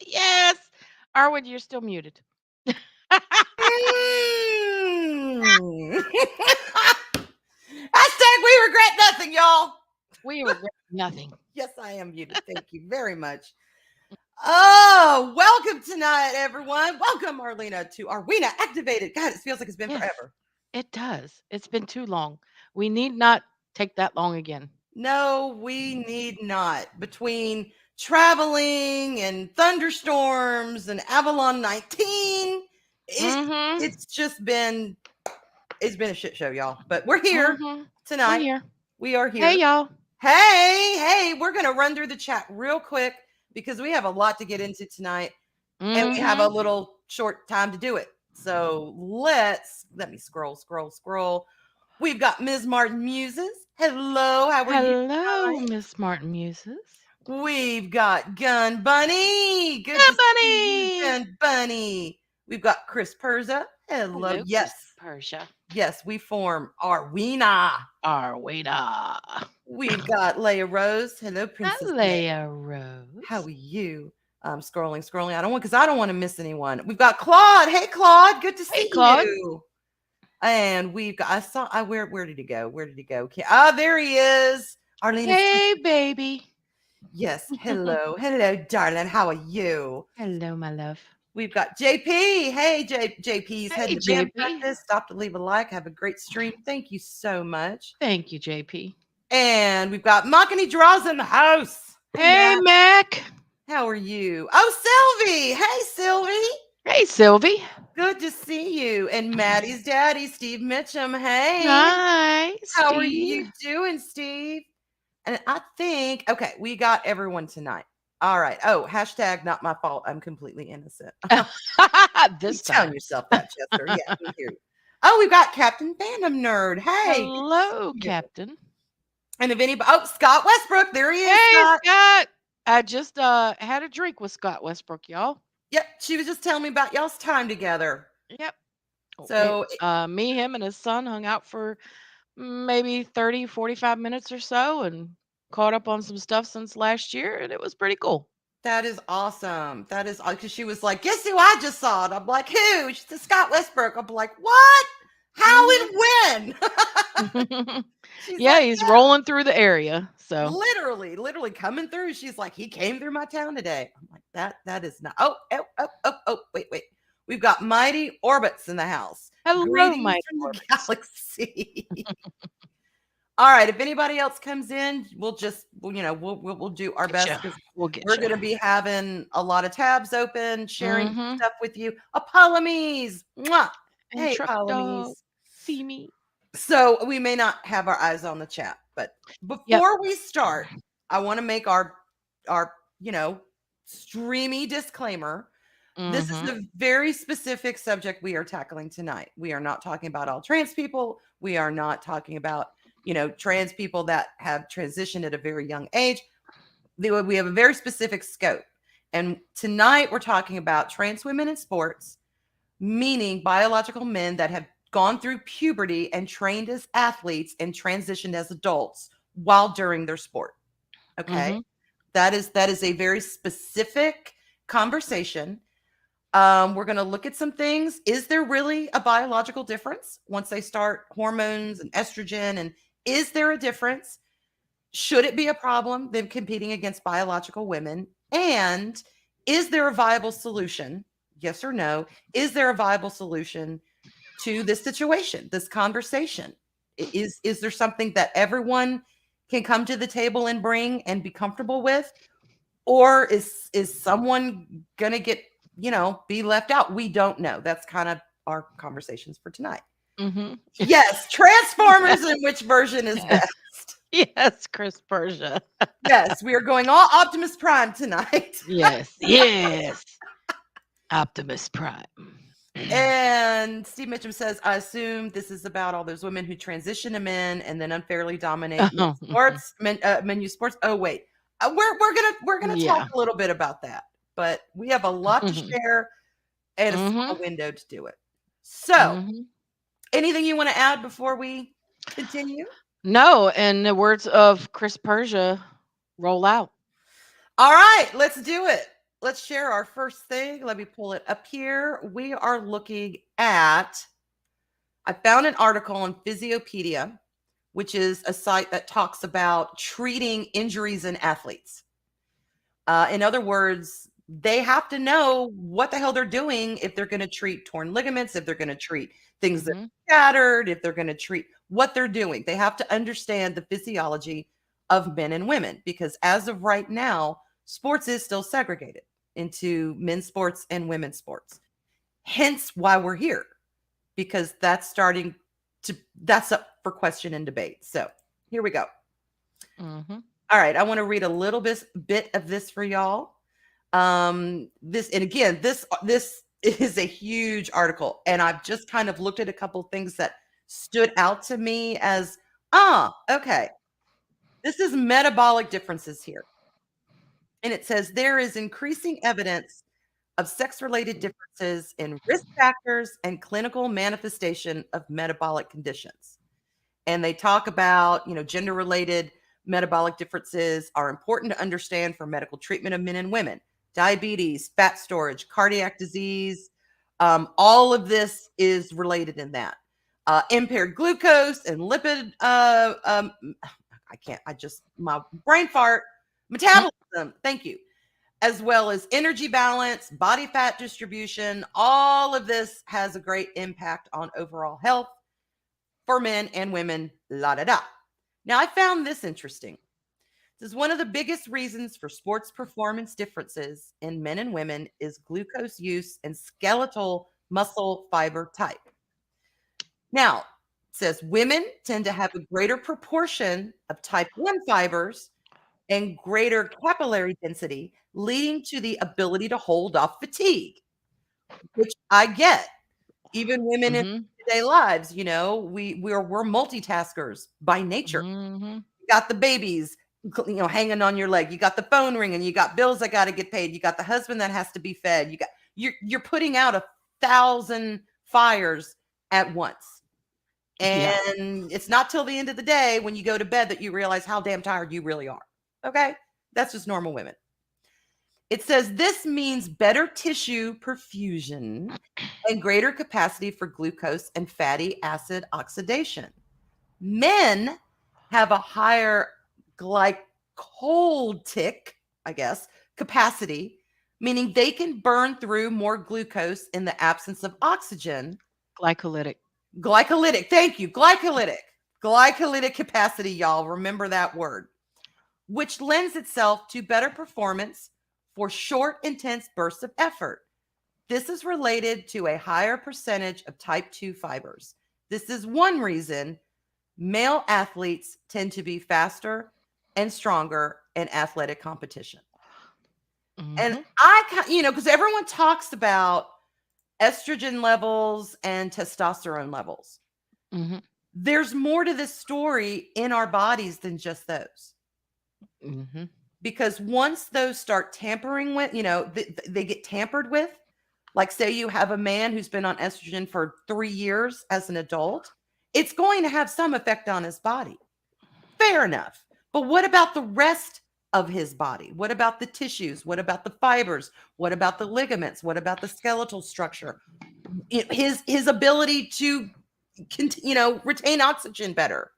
Yes. Arwen, you're still muted. Mm. Hashtag we regret nothing, y'all. We regret nothing. Yes, I am muted. Thank you very much. Oh, welcome tonight, everyone. Welcome, Arlena, to ARWENA Activated. God, it feels like it's been forever. It does. It's been too long. We need not take that long again. No, we need not. Between traveling and thunderstorms and Avalon 19, it's just been a shit show, y'all. But we're here tonight. We're here. We are here. Hey, y'all. Hey, we're going to run through the chat real quick because we have a lot to get into tonight and we have a little short time to do it. So let me scroll. We've got Ms. Martin Muses. Hello, how are you? Hello, Miss Martin Muses. We've got Gun Bunny. Good Gun to see you, Gun Bunny. We've got Chris Perza. Hello. Yes. Persia. Yes, we form ARWENA. ARWENA. We've got Leia Rose. Hello, Princess Leia Rose. How are you? Scrolling. I don't want to miss anyone. We've got Claude. Hey, Claude. Good to see you. And we've got, where did he go? Okay. There he is. Arlene. Hey, baby. Yes. Hello, darling. How are you? Hello, my love. We've got JP. Hey, JP's heading to band practice. Stop to leave a like. Have a great stream. Thank you so much. Thank you, JP. And we've got Makani Draws in the house. Hey, Mac. How are you? Oh, Sylvie. Hey, Sylvie. Hey, Sylvie. Good to see you. And Maddie's daddy, Steve Mitchum. Hey. Hi, Steve. How are you doing, Steve? And I think, okay, we got everyone tonight. All right. Oh, hashtag not my fault. I'm completely innocent. This time. Telling yourself that, Chester. Yeah, we hear you. Oh, we've got Captain Fandom Nerd. Hey. Hello, Captain. And if anybody, Scott Westbrook. There he is. Hey, Scott. I just had a drink with Scott Westbrook, y'all. Yep. She was just telling me about y'all's time together. Yep. So me, him, and his son hung out for maybe 30, 45 minutes or so and caught up on some stuff since last year, and it was pretty cool. That is awesome. That is, because she was like, guess who I just saw? And I'm like, who? She said, Scott Westbrook. I'm like, what? How and when? Yeah, like, he's rolling through the area. So, literally coming through. She's like, he came through my town today. I'm like, that is not. Oh, wait. We've got mighty orbits in the house. hello, Greetings my from the orbits. galaxy. All right. If anybody else comes in, we'll do our Get best you. because We'll get we're you. going to be having a lot of tabs open, sharing Mm-hmm. stuff with you. Apolomies. Mwah. And Hey, truck dog, Apolomies. see me. So we may not have our eyes on the chat, but Yep. before we start, I want to make our streamy disclaimer. This is Mm-hmm. a very specific subject we are tackling tonight. We are not talking about all trans people. We are not talking about, trans people that have transitioned at a very young age. We have a very specific scope. And tonight we're talking about trans women in sports, meaning biological men that have gone through puberty and trained as athletes and transitioned as adults while during their sport. Okay. Mm-hmm. That is a very specific conversation. We're going to look at some things. Is there really a biological difference once they start hormones and estrogen? And is there a difference? Should it be a problem, them competing against biological women? And is there a viable solution? Yes or no? Is there a viable solution to this situation, this conversation? Is there something that everyone can come to the table and bring and be comfortable with? Or is someone gonna get, be left out? We don't know. That's kind of our conversations for tonight. Mm-hmm. Yes, Transformers and which version is best? Yes, Chris Persia. Yes, we are going all Optimus Prime tonight. Yes. Yes. Optimus Prime. And Steve Mitchum says, I assume this is about all those women who transition to men and then unfairly dominate Oh, menu sports. Oh, wait. We're gonna talk yeah. a little bit about that, but we have a lot to Mm-hmm. share and a Mm-hmm. small window to do it. So, Mm-hmm. anything you want to add before we continue? No, in the words of Chris Persia, roll out. All right, let's do it. Let's share our first thing. Let me pull it up here. We are looking at, I found an article on Physiopedia, which is a site that talks about treating injuries in athletes. In other words, they have to know what the hell they're doing if they're going to treat torn ligaments, if they're going to treat things that Mm-hmm. are scattered, if they're going to treat what they're doing. They have to understand the physiology of men and women because as of right now, sports is still segregated into men's sports and women's sports. Hence why we're here, because that's up for question and debate. So here we go. Mm-hmm. All right, I want to read a little bit of this for y'all. This is a huge article, and I've just kind of looked at a couple of things that stood out to me as okay. This is metabolic differences here. And it says there is increasing evidence of sex-related differences in risk factors and clinical manifestation of metabolic conditions. And they talk about, gender-related metabolic differences are important to understand for medical treatment of men and women. Diabetes, fat storage, cardiac disease, all of this is related in that. Impaired glucose and lipid, my brain fart, metabolism, thank you, as well as energy balance, body fat distribution. All of this has a great impact on overall health for men and women, la da da. Now, I found this interesting. This is one of the biggest reasons for sports performance differences in men and women is glucose use and skeletal muscle fiber type. Now, it says women tend to have a greater proportion of type 1 fibers and greater capillary density, leading to the ability to hold off fatigue, which I get. Even women in Mm-hmm. day lives, we're multitaskers by nature. Mm-hmm. You got the babies, hanging on your leg. You got the phone ringing. You got bills that got to get paid. You got the husband that has to be fed. You're putting out 1,000 fires at once. Yeah. And it's not till the end of the day when you go to bed that you realize how damn tired you really are. Okay? That's just normal women. It says this means better tissue perfusion and greater capacity for glucose and fatty acid oxidation. Men have a higher glycolytic, I guess, capacity, meaning they can burn through more glucose in the absence of oxygen. Glycolytic. Glycolytic, thank you, glycolytic. Glycolytic capacity, y'all, remember that word, which lends itself to better performance for short, intense bursts of effort. This is related to a higher percentage of type 2 fibers. This is one reason male athletes tend to be faster and stronger in athletic competition. And Mhm. because everyone talks about estrogen levels and testosterone levels. Mhm. There's more to this story in our bodies than just those. Mhm. Because once those start tampering with, they get tampered with, like say you have a man who's been on estrogen for 3 years as an adult, it's going to have some effect on his body. Fair enough. But what about the rest of his body? What about the tissues? What about the fibers? What about the ligaments? What about the skeletal structure? His ability to retain oxygen better.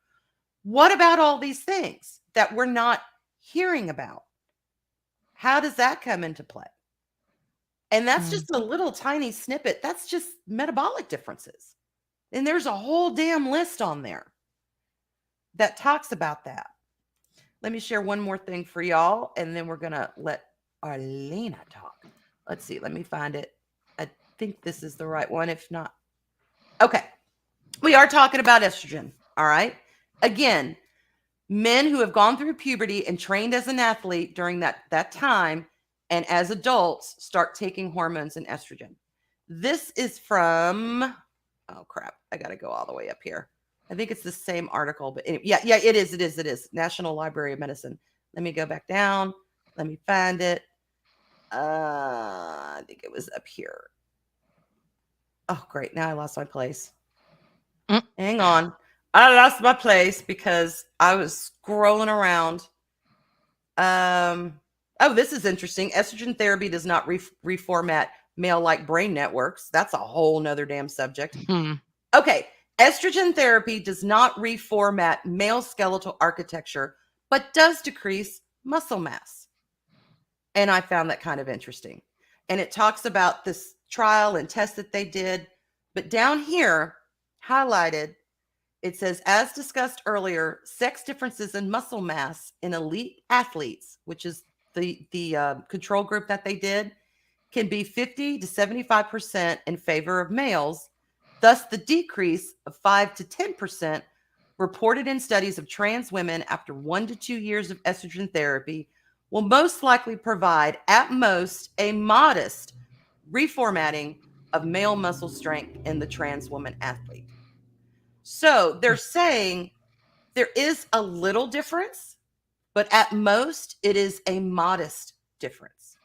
What about all these things that we're not hearing about? How does that come into play? And that's just a Mhm. little tiny snippet. That's just metabolic differences. And there's a whole damn list on there that talks about that. Let me share one more thing for y'all, and then we're going to let Arlena talk. Let's see. Let me find it. I think this is the right one. If not, okay. We are talking about estrogen. All right. Again, men who have gone through puberty and trained as an athlete during that time and as adults start taking hormones and estrogen. This is from, oh crap, I got to go all the way up here. I think it's the same article, but yeah, it is. National Library of Medicine. Let me go back down. Let me find it. I think it was up here. Oh, great. Now I lost my place. Mm. Hang on. I lost my place because I was scrolling around. Oh, this is interesting. Estrogen therapy does not reformat male-like brain networks. That's a whole nother damn subject. Mhm. Okay. Estrogen therapy does not reformat male skeletal architecture, but does decrease muscle mass. And I found that kind of interesting. And it talks about this trial and test that they did. But down here, highlighted, it says, as discussed earlier, sex differences in muscle mass in elite athletes, which is the control group that they did, can be 50 to 75% in favor of males. Thus, the decrease of 5 to 10% reported in studies of trans women after 1 to 2 years of estrogen therapy will most likely provide, at most, a modest reformatting of male muscle strength in the trans woman athlete. So they're saying there is a little difference, but at most, it is a modest difference.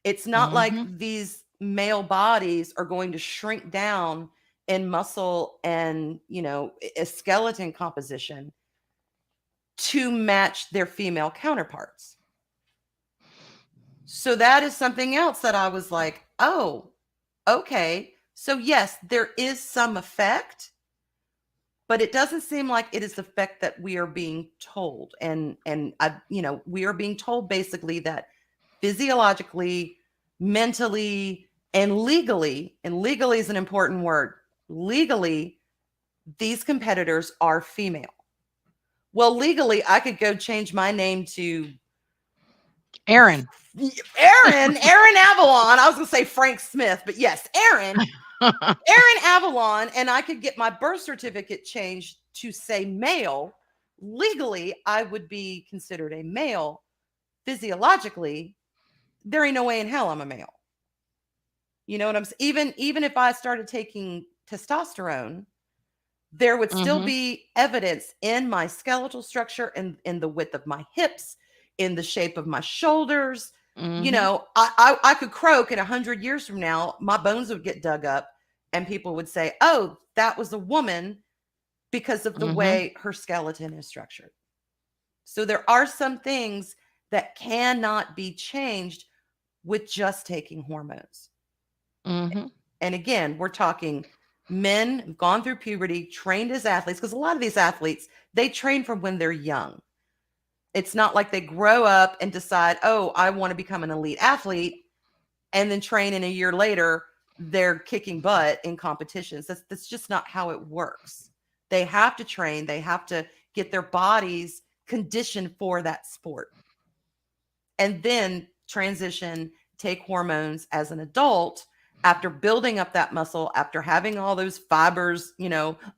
It's not like Mhm. these male bodies are going to shrink down in muscle and, a skeleton composition to match their female counterparts. So that is something else that I was like, oh, okay. So yes, there is some effect, but it doesn't seem like it is the effect that we are being told. We are being told basically that physiologically, mentally, and legally is an important word. Legally, these competitors are female. Well, legally, I could go change my name to Aaron. Aaron Avalon. I was going to say Frank Smith, but yes, Aaron Avalon, and I could get my birth certificate changed to say male. Legally, I would be considered a male. Physiologically, there ain't no way in hell I'm a male. You know what I'm saying? Even if I started taking testosterone, there would still Mhm. be evidence in my skeletal structure and in the width of my hips, in the shape of my shoulders. Mhm. I could croak, and 100 years from now, my bones would get dug up, and people would say, "Oh, that was a woman because of the Mhm. way her skeleton is structured." So there are some things that cannot be changed with just taking hormones. Mhm. And again, we're talking men who've gone through puberty, trained as athletes, because a lot of these athletes, they train from when they're young. It's not like they grow up and decide, oh, I want to become an elite athlete, and then train, and a year later they're kicking butt in competitions. That's just not how it works. They have to train, they have to get their bodies conditioned for that sport, and then transition, take hormones as an adult after building up that muscle, after having all those fibers,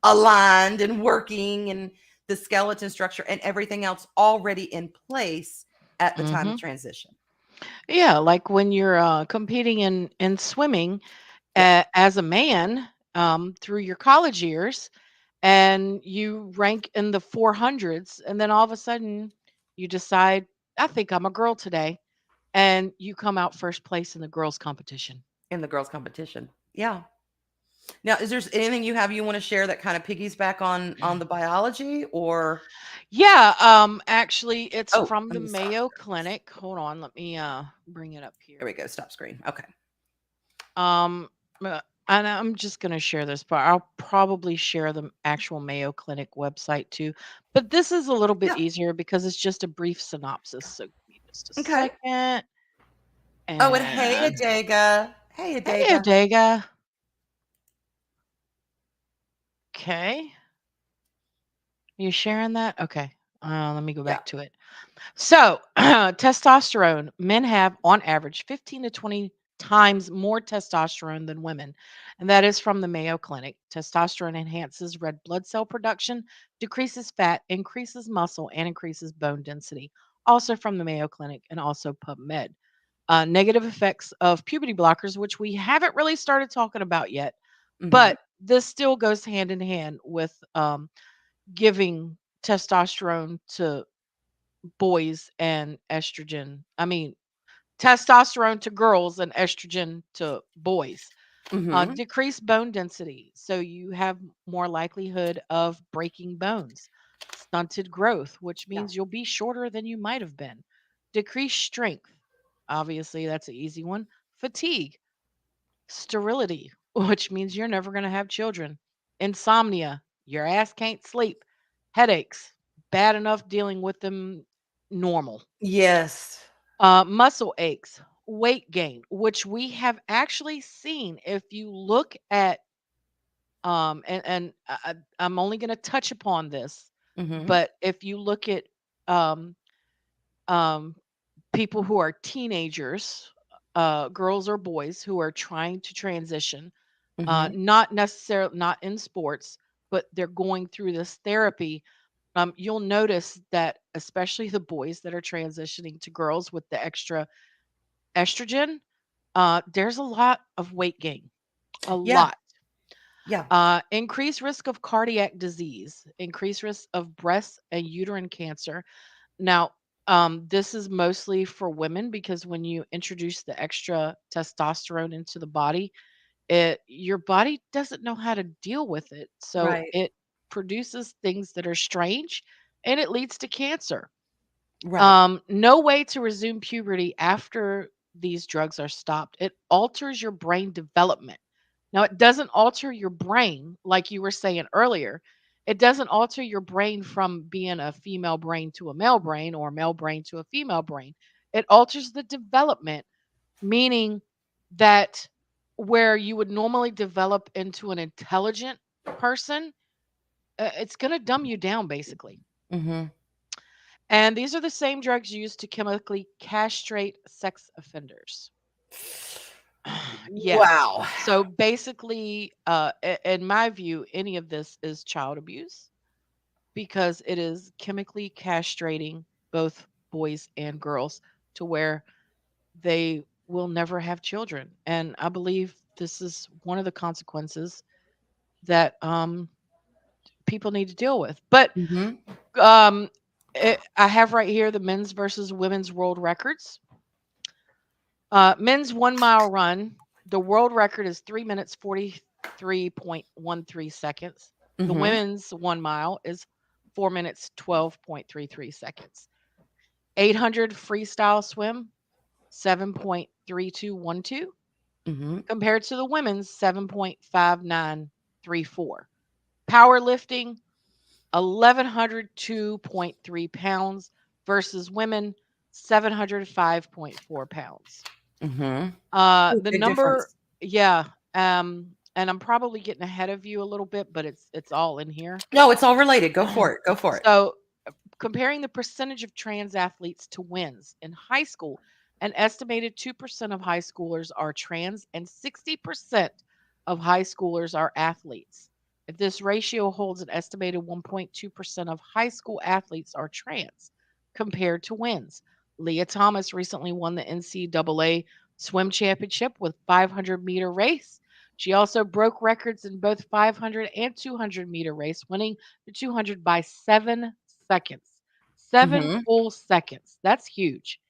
aligned and working, and the skeleton structure and everything else already in place at the time of Mhm. transition. Yeah, like when you're competing in swimming Yes. as a man through your college years, and you rank in the 400s, and then all of a sudden you decide, I think I'm a girl today, and you come out first place in the girls competition. In the girls competition. Yeah. Now, is there anything you want to share that kind of piggies back on the biology, or Yeah, actually it's oh, from let the me stop Mayo share. Clinic. Hold on, let me bring it up There we here. go. Stop screen. Okay. Um, and I'm just going to share this part. I'll probably share the actual Mayo Clinic website too. But this is a little bit Yeah. easier because it's just a brief synopsis. So give me just a Okay. second. Oh, and hey, And Adega. Hey, hey, Adega. Adega. Okay. You sharing that? Okay. Let me go Yeah. back to it. So, testosterone. Men have, on average, 15 to 20 times more testosterone than women. And that is from the Mayo Clinic. Testosterone enhances red blood cell production, decreases fat, increases muscle, and increases bone density. Also from the Mayo Clinic and also PubMed. Negative effects of puberty blockers, which we haven't really started talking about yet, Mm-hmm. but this still goes hand in hand with giving testosterone to boys and estrogen. I mean, testosterone to girls and estrogen to boys. Mm-hmm. Decreased bone density. So you have more likelihood of breaking bones. Stunted growth, which Yeah. means you'll be shorter than you might have been. Decreased strength. Obviously, that's an easy one. Fatigue. Sterility, which means you're never going to have children. Insomnia. Your ass can't sleep. Headaches. Bad enough dealing with them normal. Yes. Muscle aches, weight gain, which we have actually seen if you look at I'm only going to touch upon this, Mm-hmm. but if you look at um um people who are teenagers, girls or boys who are trying to transition, Mm-hmm. not necessarily not in sports, but they're going through this therapy. You'll notice that especially the boys that are transitioning to girls with the extra estrogen, there's a lot of weight gain, a Yeah. lot. Yeah. Increased risk of cardiac disease, increased risk of breast and uterine cancer. Now, this is mostly for women because when you introduce the extra testosterone into the body, your body doesn't know how to deal with it. So Right. it produces things that are strange and it leads to cancer. Right. No way to resume puberty after these drugs are stopped. It alters your brain development. Now, it doesn't alter your brain like you were saying earlier. It doesn't alter your brain from being a female brain to a male brain or a male brain to a female brain. It alters the development, meaning that where you would normally develop into an intelligent person, it's going to dumb you down basically. Mm-hmm. And these are the same drugs used to chemically castrate sex offenders. Yeah. Wow. So basically, in my view, any of this is child abuse because it is chemically castrating both boys and girls to where they will never have children. And I believe this is one of the consequences that people need to deal with. But Mm-hmm. um, I have right here the men's versus women's world records. Men's 1 mile run, the world record is 3 minutes 43.13 seconds. The Mm-hmm. women's 1 mile is 4 minutes 12.33 seconds. 800 freestyle swim, 7.3212, Mm-hmm. compared to the women's 7.5934. Powerlifting, 1102.3 pounds versus women 705.4 pounds. Mhm. The Big number, difference. yeah, and I'm probably getting ahead of you a little bit, but it's all in here. No, it's all related. Go for it. Go for it. So, comparing the percentage of trans athletes to wins in high school, an estimated 2% of high schoolers are trans and 60% of high schoolers are athletes. If this ratio holds, an estimated 1.2% of high school athletes are trans compared to wins. Leah Thomas recently won the NCAA swim championship with 500-meter race. She also broke records in both 500 and 200-meter race, winning the 200 by 7 seconds. 7 Mhm. full seconds. That's huge.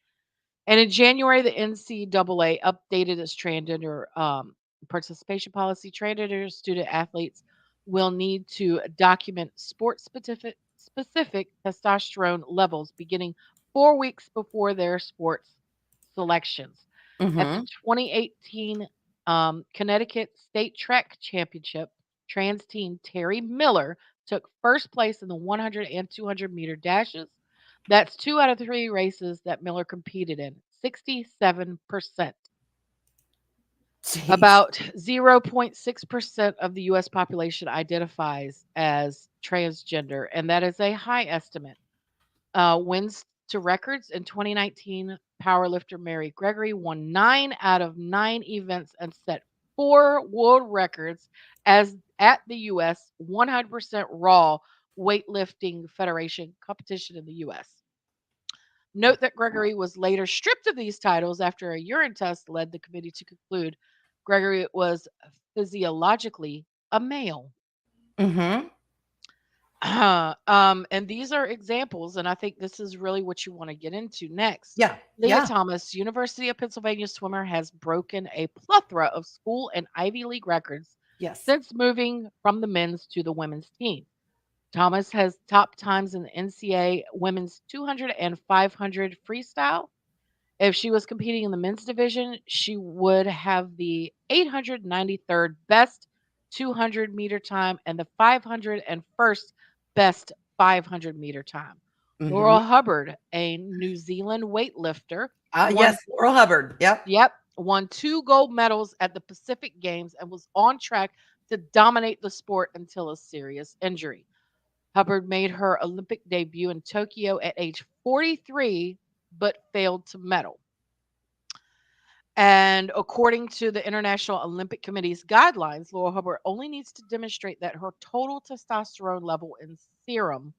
And in January, the NCAA updated its transgender participation policy. Transgender student athletes will need to document sport specific testosterone levels beginning 4 weeks before their sports selections. At the Mhm. 2018 Connecticut State Track Championship, trans teen Terry Miller took first place in the 100 and 200-meter dashes. That's 2 out of 3 races that Miller competed in, 67%. Jeez. About 0.6% of the US population identifies as transgender, and that is a high estimate. Wins to records in 2019, powerlifter Mary Gregory won 9 out of 9 events and set 4 world records as at the U.S. 100% Raw Weightlifting Federation competition in the U.S. Note that Gregory was later stripped of these titles after a urine test led the committee to conclude Gregory was physiologically a male. Mhm. And these are examples, and I think this is really what you want to get into next. Yeah. Leah Yeah. Thomas, University of Pennsylvania swimmer, has broken a plethora of school and Ivy League records Yes. since moving from the men's to the women's team. Thomas has top times in the NCAA women's 200 and 500 freestyle. If she was competing in the men's division, she would have the 893rd best 200-meter time and the 501st best 500-meter time. Mhm. Laurel Hubbard, a New Zealand weightlifter, Yes, won Laurel Hubbard. Yep. won 2 gold medals at the Pacific Games and was on track to dominate the sport until a serious injury. Hubbard made her Olympic debut in Tokyo at age 43 but failed to medal. And according to the International Olympic Committee's guidelines, Laura Hubbard only needs to demonstrate that her total testosterone level in serum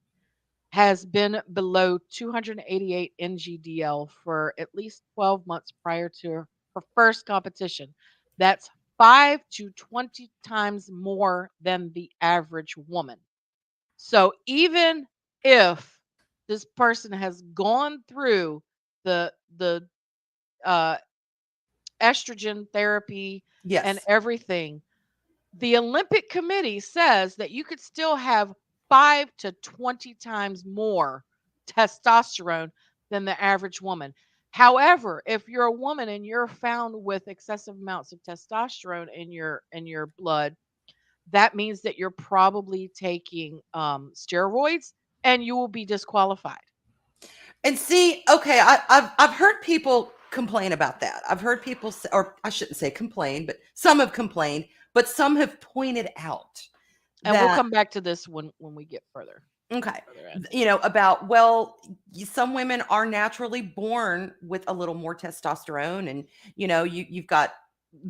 has been below 288 ngdl for at least 12 months prior to her first competition. That's 5 to 20 times more than the average woman. So even if this person has gone through the uh, estrogen therapy and Yes. everything, the Olympic Committee says that you could still have 5 to 20 times more testosterone than the average woman. However, if you're a woman and you're found with excessive amounts of testosterone in your blood, that means that you're probably taking steroids and you will be disqualified. And see, okay, I've heard people complain about that. I've heard people say, or I shouldn't say complain, but some have complained, but some have pointed out And we'll that come back to this when we get okay, further in. about well, some women are naturally born with a little more testosterone, and you've got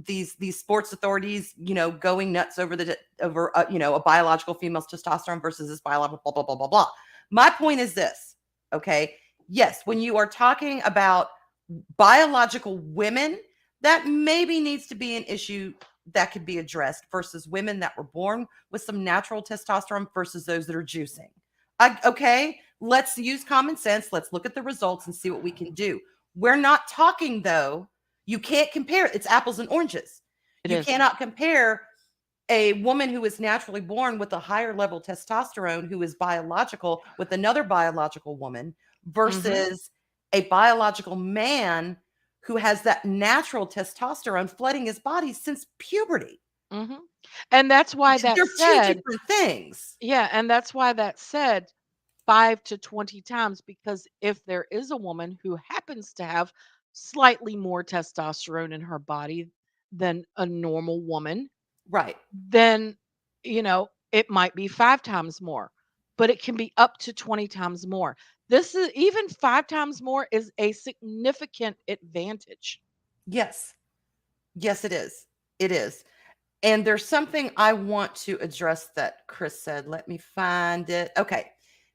these sports authorities, going nuts over over a biological female's testosterone versus this biological blah blah blah blah blah. My point is this, okay? Yes, when you are talking about biological women, that maybe needs to be an issue that could be addressed versus women that were born with some natural testosterone versus those that are juicing. Okay, let's use common sense. Let's look at the results and see what we can do. We're not talking, though, you can't compare. It's apples and oranges. It You is. cannot compare a woman who is naturally born with a higher level testosterone who is biological with another biological woman Mhm. versus a biological man who has that natural testosterone flooding his body since puberty. Mhm. And that's why that They're two said, different things. yeah, and that's why that said 5 to 20 times, because if there is a woman who happens to have slightly more testosterone in her body than a normal woman, Right. then, it might be 5 times more, but it can be up to 20 times more. This is even 5 times more is a significant advantage. Yes. Yes, it is. It is. And there's something I want to address that Chris said. Let me find it. Okay.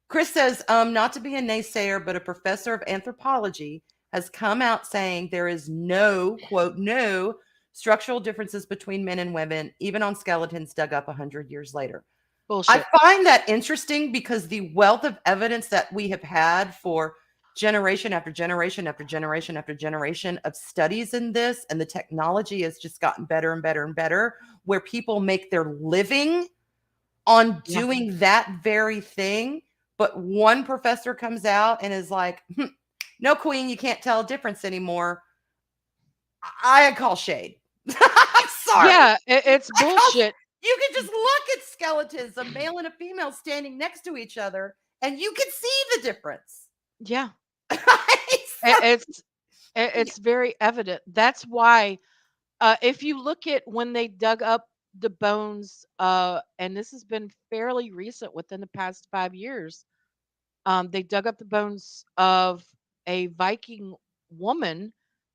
Chris says, not to be a naysayer, but a professor of anthropology has come out saying there is no, quote, no structural differences between men and women, even on skeletons dug up 100 years later. I Bullshit. find that interesting because the wealth of evidence that we have had for generation after generation after generation after generation of studies in this, and the technology has just gotten better and better and better, where people make their living on Yeah. doing that very thing. But one professor comes out and is like, no, queen, you can't tell a difference anymore. I call shade. I'm sorry. Yeah, it's I call bullshit. You can just look at skeletons, a male and a female standing next to each other, and you can see the difference. Yeah. So, It's yeah. it's very evident. That's why, if you look at when they dug up the bones, and this has been fairly recent, within the past 5 years, they dug up the bones of a Viking woman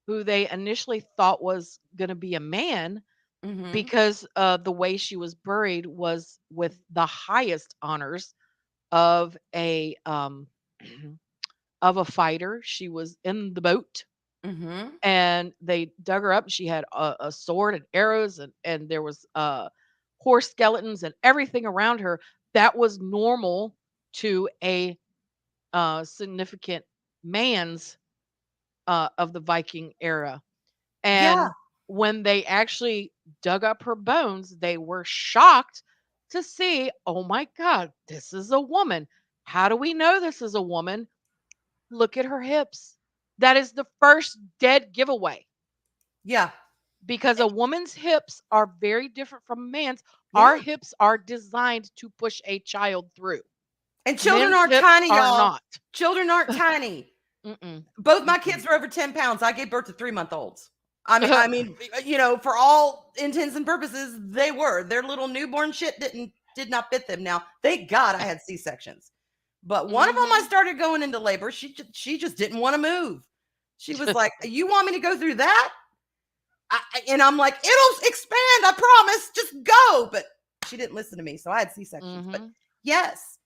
who they initially thought was going to be a man, Mhm. because the way she was buried was with the highest honors of a of a fighter. She was in the boat, Mhm. and they dug her up. She had a sword and arrows, and there was horse skeletons and everything around her that was normal to a significant man's of the Viking era. Yeah. And when they actually dug up her bones, they were shocked to see, oh my God, this is a woman. How do we know this is a woman? Look at her hips. That is the first dead giveaway, Yeah. because a woman's hips are very different from a man's. Our Yeah. hips are designed to push a child through. And children Men's aren't hips tiny, are y'all. not. Children aren't tiny. Mm-mm. Both my Mm-mm. kids are over 10 pounds. I gave birth to 3-month-olds. I mean, for all intents and purposes, they were. Their little newborn shit did not fit them. Now, thank God I had C-sections. But one of them I Mhm. started going into labor. She just didn't want to move. She was like, "You want me to go through that?" And I'm like, "It'll expand, I promise. Just go." But she didn't listen to me, so I had C-sections. But Mhm. yes,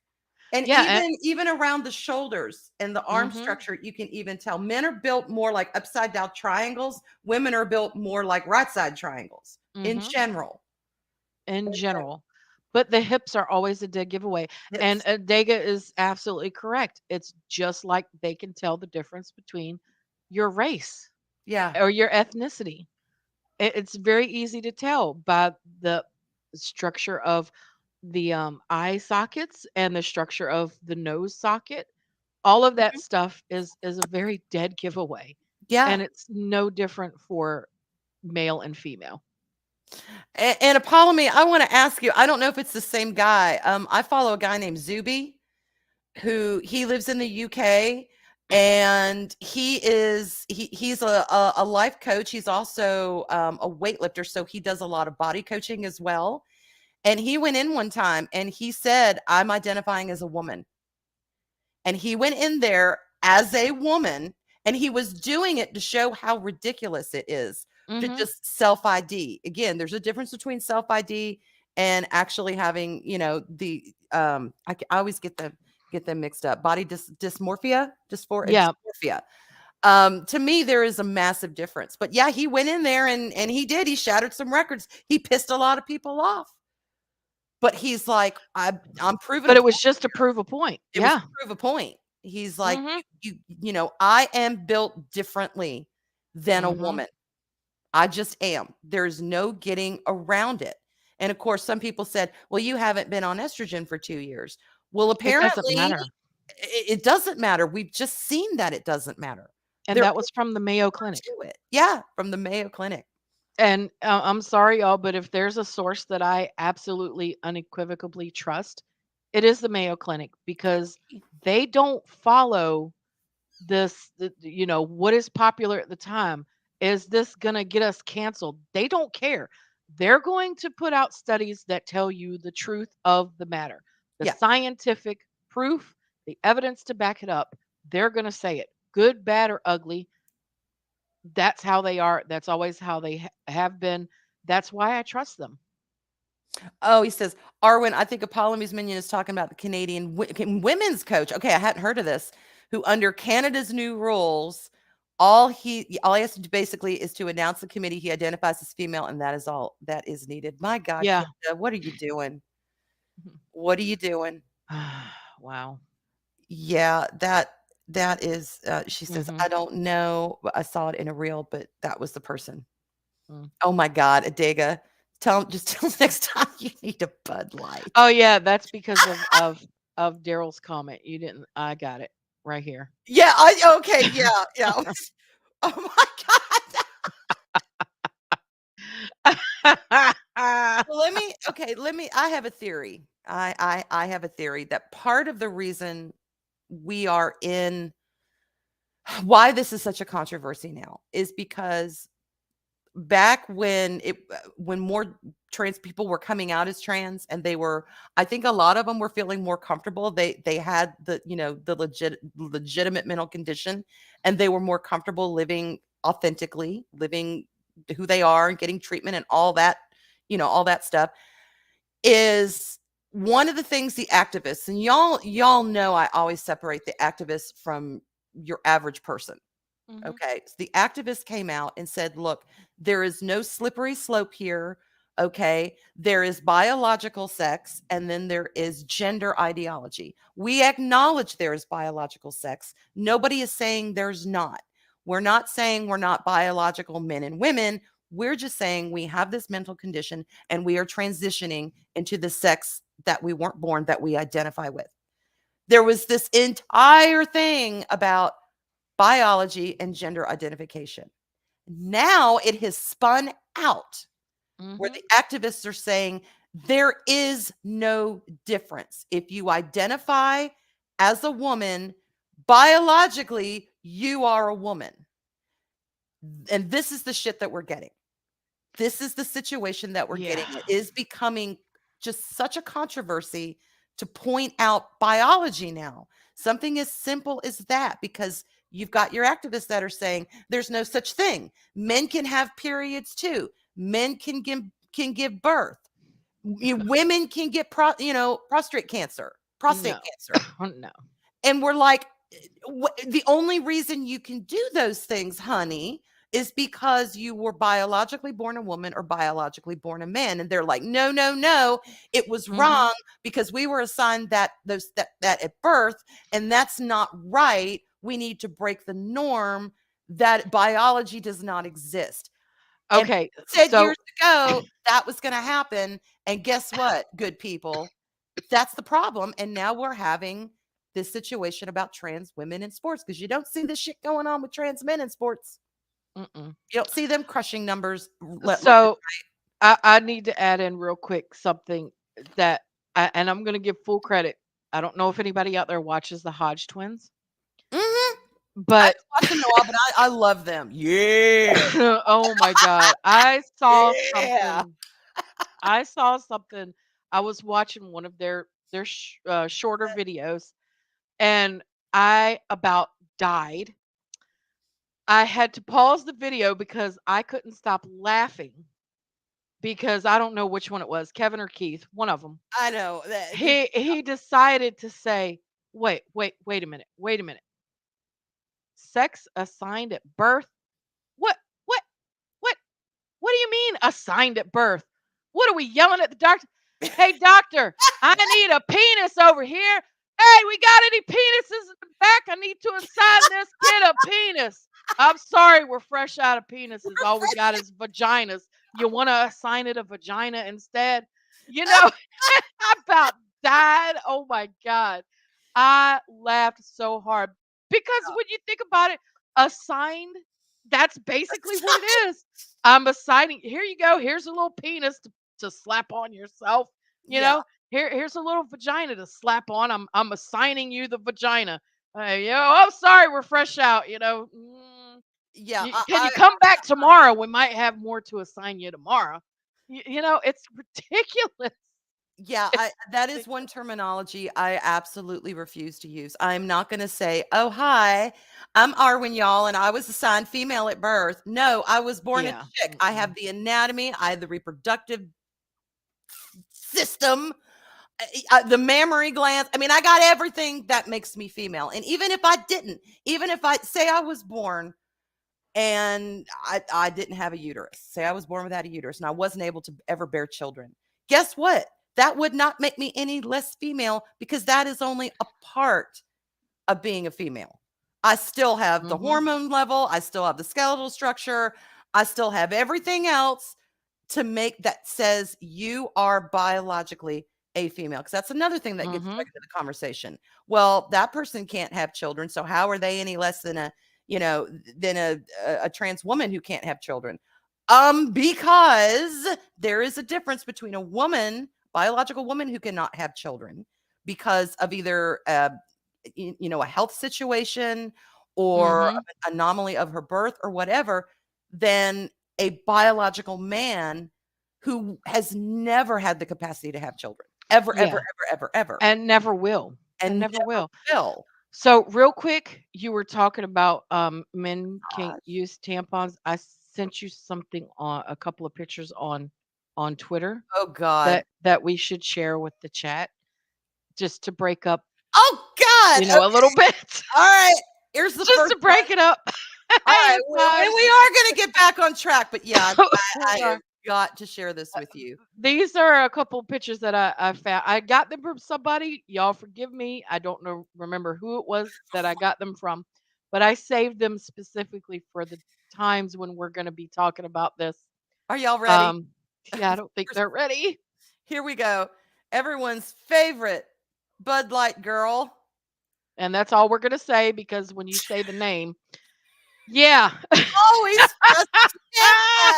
and Yeah. even around the shoulders and the arm Mhm. structure, you can even tell men are built more like upside down triangles. Women are built more like right side triangles in Mhm. general. In general. But the hips are always a dead giveaway. And Hips. Dega is absolutely correct. It's just like they can tell the difference between your race Yeah. or your ethnicity. It's very easy to tell by the structure of the eye sockets and the structure of the nose socket. All of that Mhm. stuff is a very dead giveaway. Yeah. And it's no different for male and female. And Apollomy, I want to ask you, I don't know if it's the same guy. I follow a guy named Zuby who he lives in the UK, and he's a life coach. He's also a weightlifter, so he does a lot of body coaching as well. And he went in one time and he said, "I'm identifying as a woman." And he went in there as a woman, and he was doing it to show how ridiculous it is to Mhm. just self ID. Again, there's a difference between self ID and actually having, I always get them mixed up. Body dysmorphia, Yeah. dysmorphia. To me, there is a massive difference. But yeah, he went in there and he shattered some records. He pissed a lot of people off. But he's like, I'm proving a But it point. was just to prove a point. It was to Yeah. prove a point. He's like, Mhm. I am built differently than a Mhm. woman. I just am. There's no getting around it. And of course, some people said, well, you haven't been on estrogen for 2 years. Well, It doesn't apparently matter. it doesn't matter. We've just seen that it doesn't matter. And There that is was from the Mayo more Clinic. to it. Yeah, from the Mayo Clinic. And I'm sorry, y'all, but if there's a source that I absolutely unequivocally trust, It is the Mayo Clinic because they don't follow what is popular at the time. Is this going to get us canceled? They don't care. They're going to put out studies that tell you the truth of the matter, the Yeah. scientific proof, the evidence to back it up. They're going to say it, good, bad, or ugly. That's how they are. That's always how they have been. That's why I trust them. Oh, he says, Arwen, I think Apollome's Minion is talking about the Canadian women's coach. Okay, I hadn't heard of this. Who, under Canada's new rules, all he has to do basically is to announce the committee he identifies as female, and that is all that is needed. My God, Yeah. Canada, what are you doing? What are you doing? Wow. Yeah, that is. She says, Hmm. I don't know. I saw it in a reel, but that was the person. Mm. Oh my God, Adega. Just tell next time you need a Bud Light. Oh yeah, that's because of Daryl's comment. You didn't. I got it right here. Yeah, I okay, yeah, yeah. Oh my god. Well, let me I have a theory. I have a theory that part of the reason we are in why this is such a controversy now is because back when more trans people were coming out as trans and they were, I think a lot of them were feeling more comfortable. They had the, the legitimate mental condition, and they were more comfortable living authentically, living who they are and getting treatment and all that, all that stuff is one of the things the activists, and y'all know I always separate the activists from your average person. Hmm. Okay. So the activists came out and said, look, there is no slippery slope here. Okay. There is biological sex and then there is gender ideology. We acknowledge there is biological sex. Nobody is saying there's not. We're not saying we're not biological men and women. We're just saying we have this mental condition and we are transitioning into the sex that we weren't born, that we identify with. There was this entire thing about biology and gender identification. Now it has spun out where Hmm. the activists are saying there is no difference. If you identify as a woman, biologically, you are a woman. And this is the shit that we're getting. This is the situation that we're Yeah. getting. It is becoming just such a controversy to point out biology now. Something as simple as that, because you've got your activists that are saying there's no such thing. Men can have periods too. Men can give birth. Women can get prostate cancer, No. prostate cancer. No. And we're like, the only reason you can do those things, honey, is because you were biologically born a woman or biologically born a man. And they're like, no, no, no, it was Hmm. wrong because we were assigned that at birth, and that's not right. We need to break the norm that biology does not exist. And Okay. said So years ago that was going to happen. And guess what, good people? That's the problem. And now we're having this situation about trans women in sports because you don't see this shit going on with trans men in sports. mm-mm. You don't see them crushing numbers. So I need to add in real quick something that and I'm going to give full credit. I don't know if anybody out there watches the Hodge twins, Mhm. I but don't watch them in a while, but I love them. Yeah. oh my god, Yeah. I saw something. I was watching one of their shorter videos, and I about died. I had to pause the video because I couldn't stop laughing because I don't know which one it was, Kevin or Keith, one of them. I know that. He decided to say, "Wait a minute. Wait a minute. Sex assigned at birth? What what what What do you mean assigned at birth? What are we yelling at the doctor? Hey, doctor, I need a penis over here. Hey, we got any penises in the back? I need to assign this kid a penis. I'm sorry, we're fresh out of penises. All we got is vaginas. You want to assign it a vagina instead? You know, I about died. Oh my God. I laughed so hard because when you think about it, assigned, that's basically what it is. I'm assigning, here you go. Here's a little penis to slap on yourself. You Yeah. know, here's a little vagina to slap on. I'm assigning you the vagina. Oh, sorry, we're fresh out. Yeah, Can you come back tomorrow? We might have more to assign you tomorrow. It's ridiculous. yeah, It's that is one ridiculous. terminology I absolutely refuse to use. I'm not gonna say, "Oh, hi, I'm Arwen, y'all, and I was assigned female at birth." No, I was born a Yeah. chick. I have the anatomy, I have the reproductive system, the mammary glands. I mean, I got everything that makes me female. And even if I didn't, even if I say I was born and I didn't have a uterus, say I was born without a uterus and I wasn't able to ever bear children, guess what? That would not make me any less female because that is only a part of being a female. I still have the Mhm. hormone level, I still have the skeletal structure, I still have everything else to make that says you are biologically a female, because that's another thing that gets Mhm. dragged into the conversation. Well, that person can't have children, so how are they any less than a trans woman who can't have children? Because there is a difference between a woman, biological woman who cannot have children because of either a health situation or Mhm. an anomaly of her birth or whatever, than a biological man who has never had the capacity to have children. Ever, ever, Yeah. ever, ever, ever. And never will. And And never never will. will. So, real quick, you were talking about men can't Gosh. use tampons. I sent you something on a couple of pictures on Twitter Oh God. that we should share with the chat just to break up, Oh God. a little Okay. bit. All right. Here's the Just first to one. break it up. All right. Hey, And we are going to get back on track, but yeah, I we have are. got to share this with you. These are a couple pictures that I found. I got them from somebody. Y'all forgive me. I don't remember who it was that I got them from, but I saved them specifically for the times when we're going to be talking about this. Are y'all ready? Um, yeah, I don't think they're ready. Here we go. Everyone's favorite Bud Light girl. And that's all we're going to say because when you say the name, yeah. Always trust Tampax.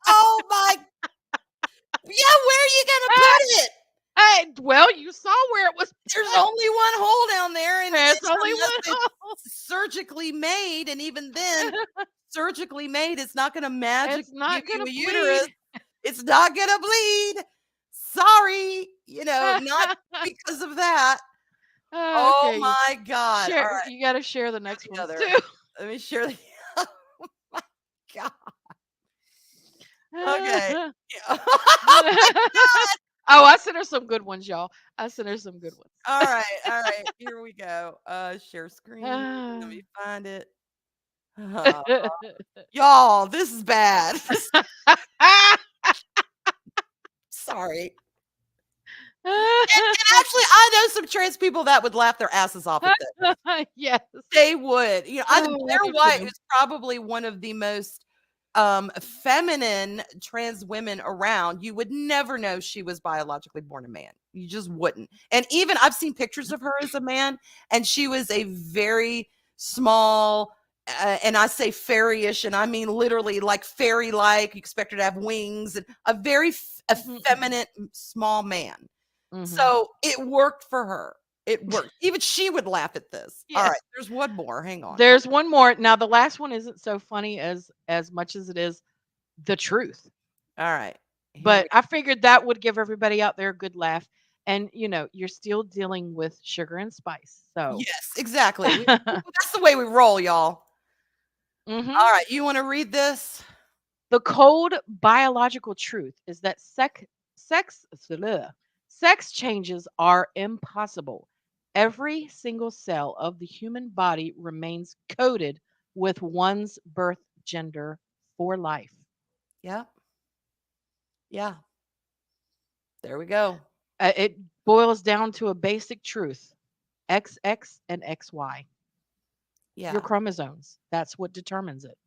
Oh my, yeah, where are you gonna put it? Hey, well, you saw where it was There's put. only one hole down there, and There's only unless one it's hole. surgically made, and even then, surgically made, it's not gonna magically It's give not going you to a uterus. bleed. It's not gonna bleed. Sorry, not because of that. Oh Okay. my God. All Share right, you gotta share the here's next the ones other. too. Let me share the oh my God. Okay. Yeah. Oh, I sent her some good ones, y'all. I sent her some good All right, here we go. Share screen. Let ones. me find it. Uh, y'all, this is bad. Sorry. And actually, I know some trans people that would laugh their asses off at this. Yes. They would. Oh, I Blair do White too. is probably one of the most feminine trans women around. You would never know she was biologically born a man. You just wouldn't. And even I've seen pictures of her as a man, and she was a very small, and I say fairyish, and I mean literally like fairy like. You expect her to have wings, and a very Mhm. effeminate, small man. Mhm. So it worked for her. It worked. Even she would laugh at this. All Yes. right, there's one more. Hang on. There's one more. Now the last one isn't so funny as much as it is the truth. All right. Here But we I figured that would give everybody out there a good laugh. And you're still dealing with sugar and spice. So Yes, exactly. That's the way we roll, y'all. Mhm. All right, you wanna read this? The cold biological truth is that sex sex changes are impossible. Every single cell of the human body remains coded with one's birth gender for life. Yeah. Yeah. There we go. It boils down to a basic truth. XX and XY. Your Yeah. chromosomes. That's what determines it.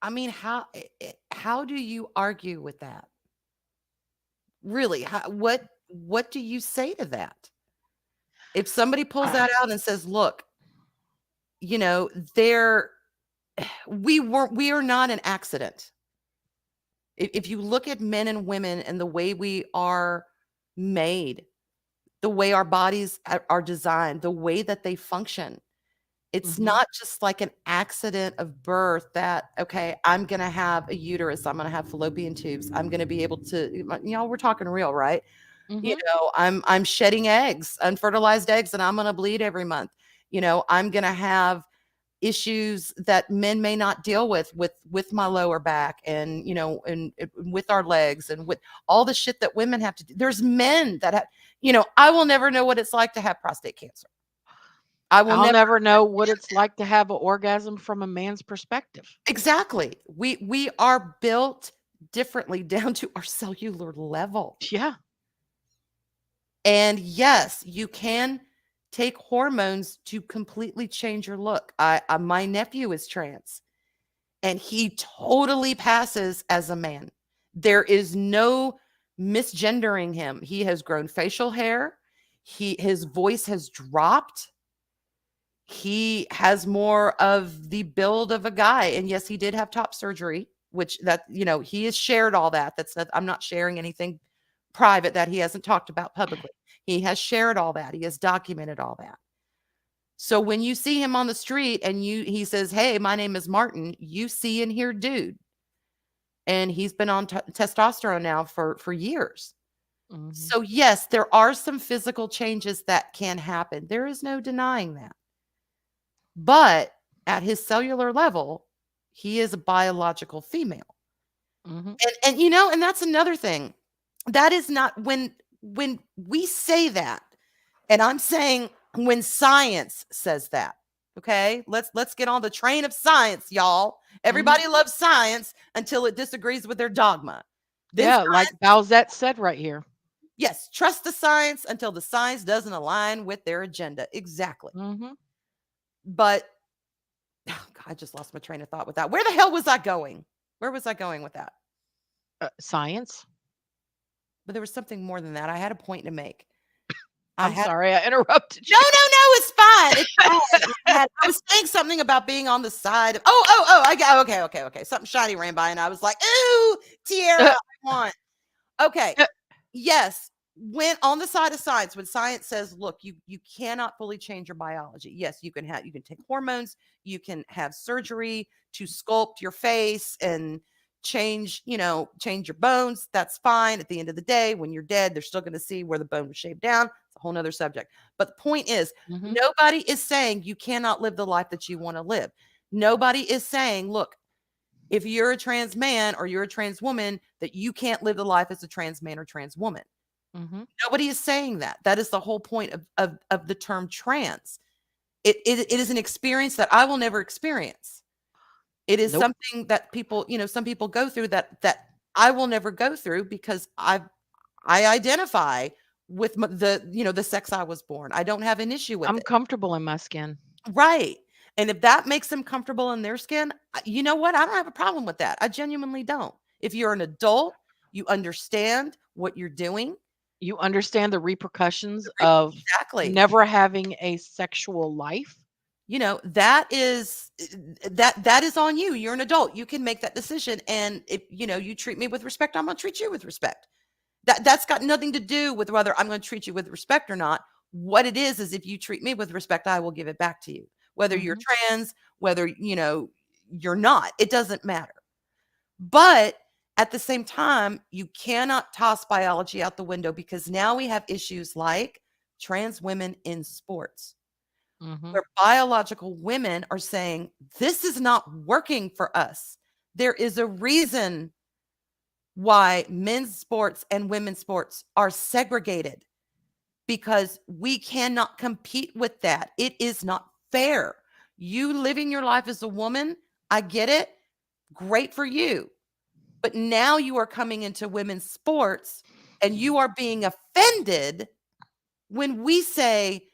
I mean, how do you argue with that? Really? What do you say to that? If somebody pulls that out and says, "Look, you know, there we are not an accident. If you look at men and women and the way we are made, the way our bodies are designed, the way that they function, it's Mhm. not just like an accident of birth that, okay, I'm going to have a uterus, I'm going to have fallopian tubes, I'm going to be able to, we're talking real, right? Mhm. I'm shedding eggs, unfertilized eggs, and I'm going to bleed every month. I'm going to have issues that men may not deal with my lower back, and with our legs, and with all the shit that women have to do. There's men that have, I will never know what it's like to have prostate cancer. I will I'll never never know what understand. it's like to have an orgasm from a man's perspective. Exactly. We are built differently down to our cellular level. Yeah. And yes, you can take hormones to completely change your look. My nephew is trans, and he totally passes as a man. There is no misgendering him. He has grown facial hair. His voice has dropped. He has more of the build of a guy. And yes, he did have top surgery, which he has shared all that. I'm not sharing anything private that he hasn't talked about publicly. He has shared all that. He has documented all that. So when you see him on the street and he says, "Hey, my name is Martin," you see and hear dude. And he's been on testosterone now for years. Mhm. So yes, there are some physical changes that can happen. There is no denying that. But at his cellular level, he is a biological female. Mhm. And that's another thing. That is not when we say that, and I'm saying when science says that. Okay? Let's get on the train of science, y'all. Mhm. Everybody loves science until it disagrees with their dogma. Then Yeah, like Bowsette said right here. yes, trust the science until the science doesn't align with their agenda. Exactly. Mhm. But oh God, I just lost my train of thought with that. Where the hell was I going? Where was I going with that? Science. But there was something more than that. I had a point to make. I I'm had sorry I interrupted no, you. no, no. It's fine. It's fine. I was saying something about being on the side of. Oh. I got okay, okay. Something shiny ran by, and I was like, "Ooh, Tiara, I want." Okay. Yes, when on the side of science, when science says, look, you cannot fully change your biology. Yes, you can take hormones, you can have surgery to sculpt your face and change your bones. That's fine. At the end of the day, when you're dead, they're still going to see where the bone was shaved down. It's a whole nother subject. But the point is, Mhm. nobody is saying you cannot live the life that you want to live. Nobody is saying, look, if you're a trans man or you're a trans woman, that you can't live the life as a trans man or trans woman. Mhm. Nobody is saying that. That is the whole point of the term trans. It is an experience that I will never experience. It is Nope. something that some people go through that I will never go through because I identify with the sex I was born. I don't have an issue with I'm it. comfortable in my skin. Right. And if that makes them comfortable in their skin, you know what? I don't have a problem with that. I genuinely don't. If you're an adult, you understand what you're doing. You understand the repercussions of Exactly. never having a sexual life. That is that is on you. You're an adult. You can make that decision. And if you treat me with respect, I'm gonna treat you with respect. That's got nothing to do with whether I'm gonna treat you with respect or not. What it is if you treat me with respect, I will give it back to you. Whether you're Mhm. trans, whether you're not, it doesn't matter. But at the same time, you cannot toss biology out the window because now we have issues like trans women in sports Mhm. where biological women are saying, this is not working for us. There is a reason why men's sports and women's sports are segregated because we cannot compete with that. It is not fair. You living your life as a woman, I get it. Great for you. But now you are coming into women's sports and you are being offended when we say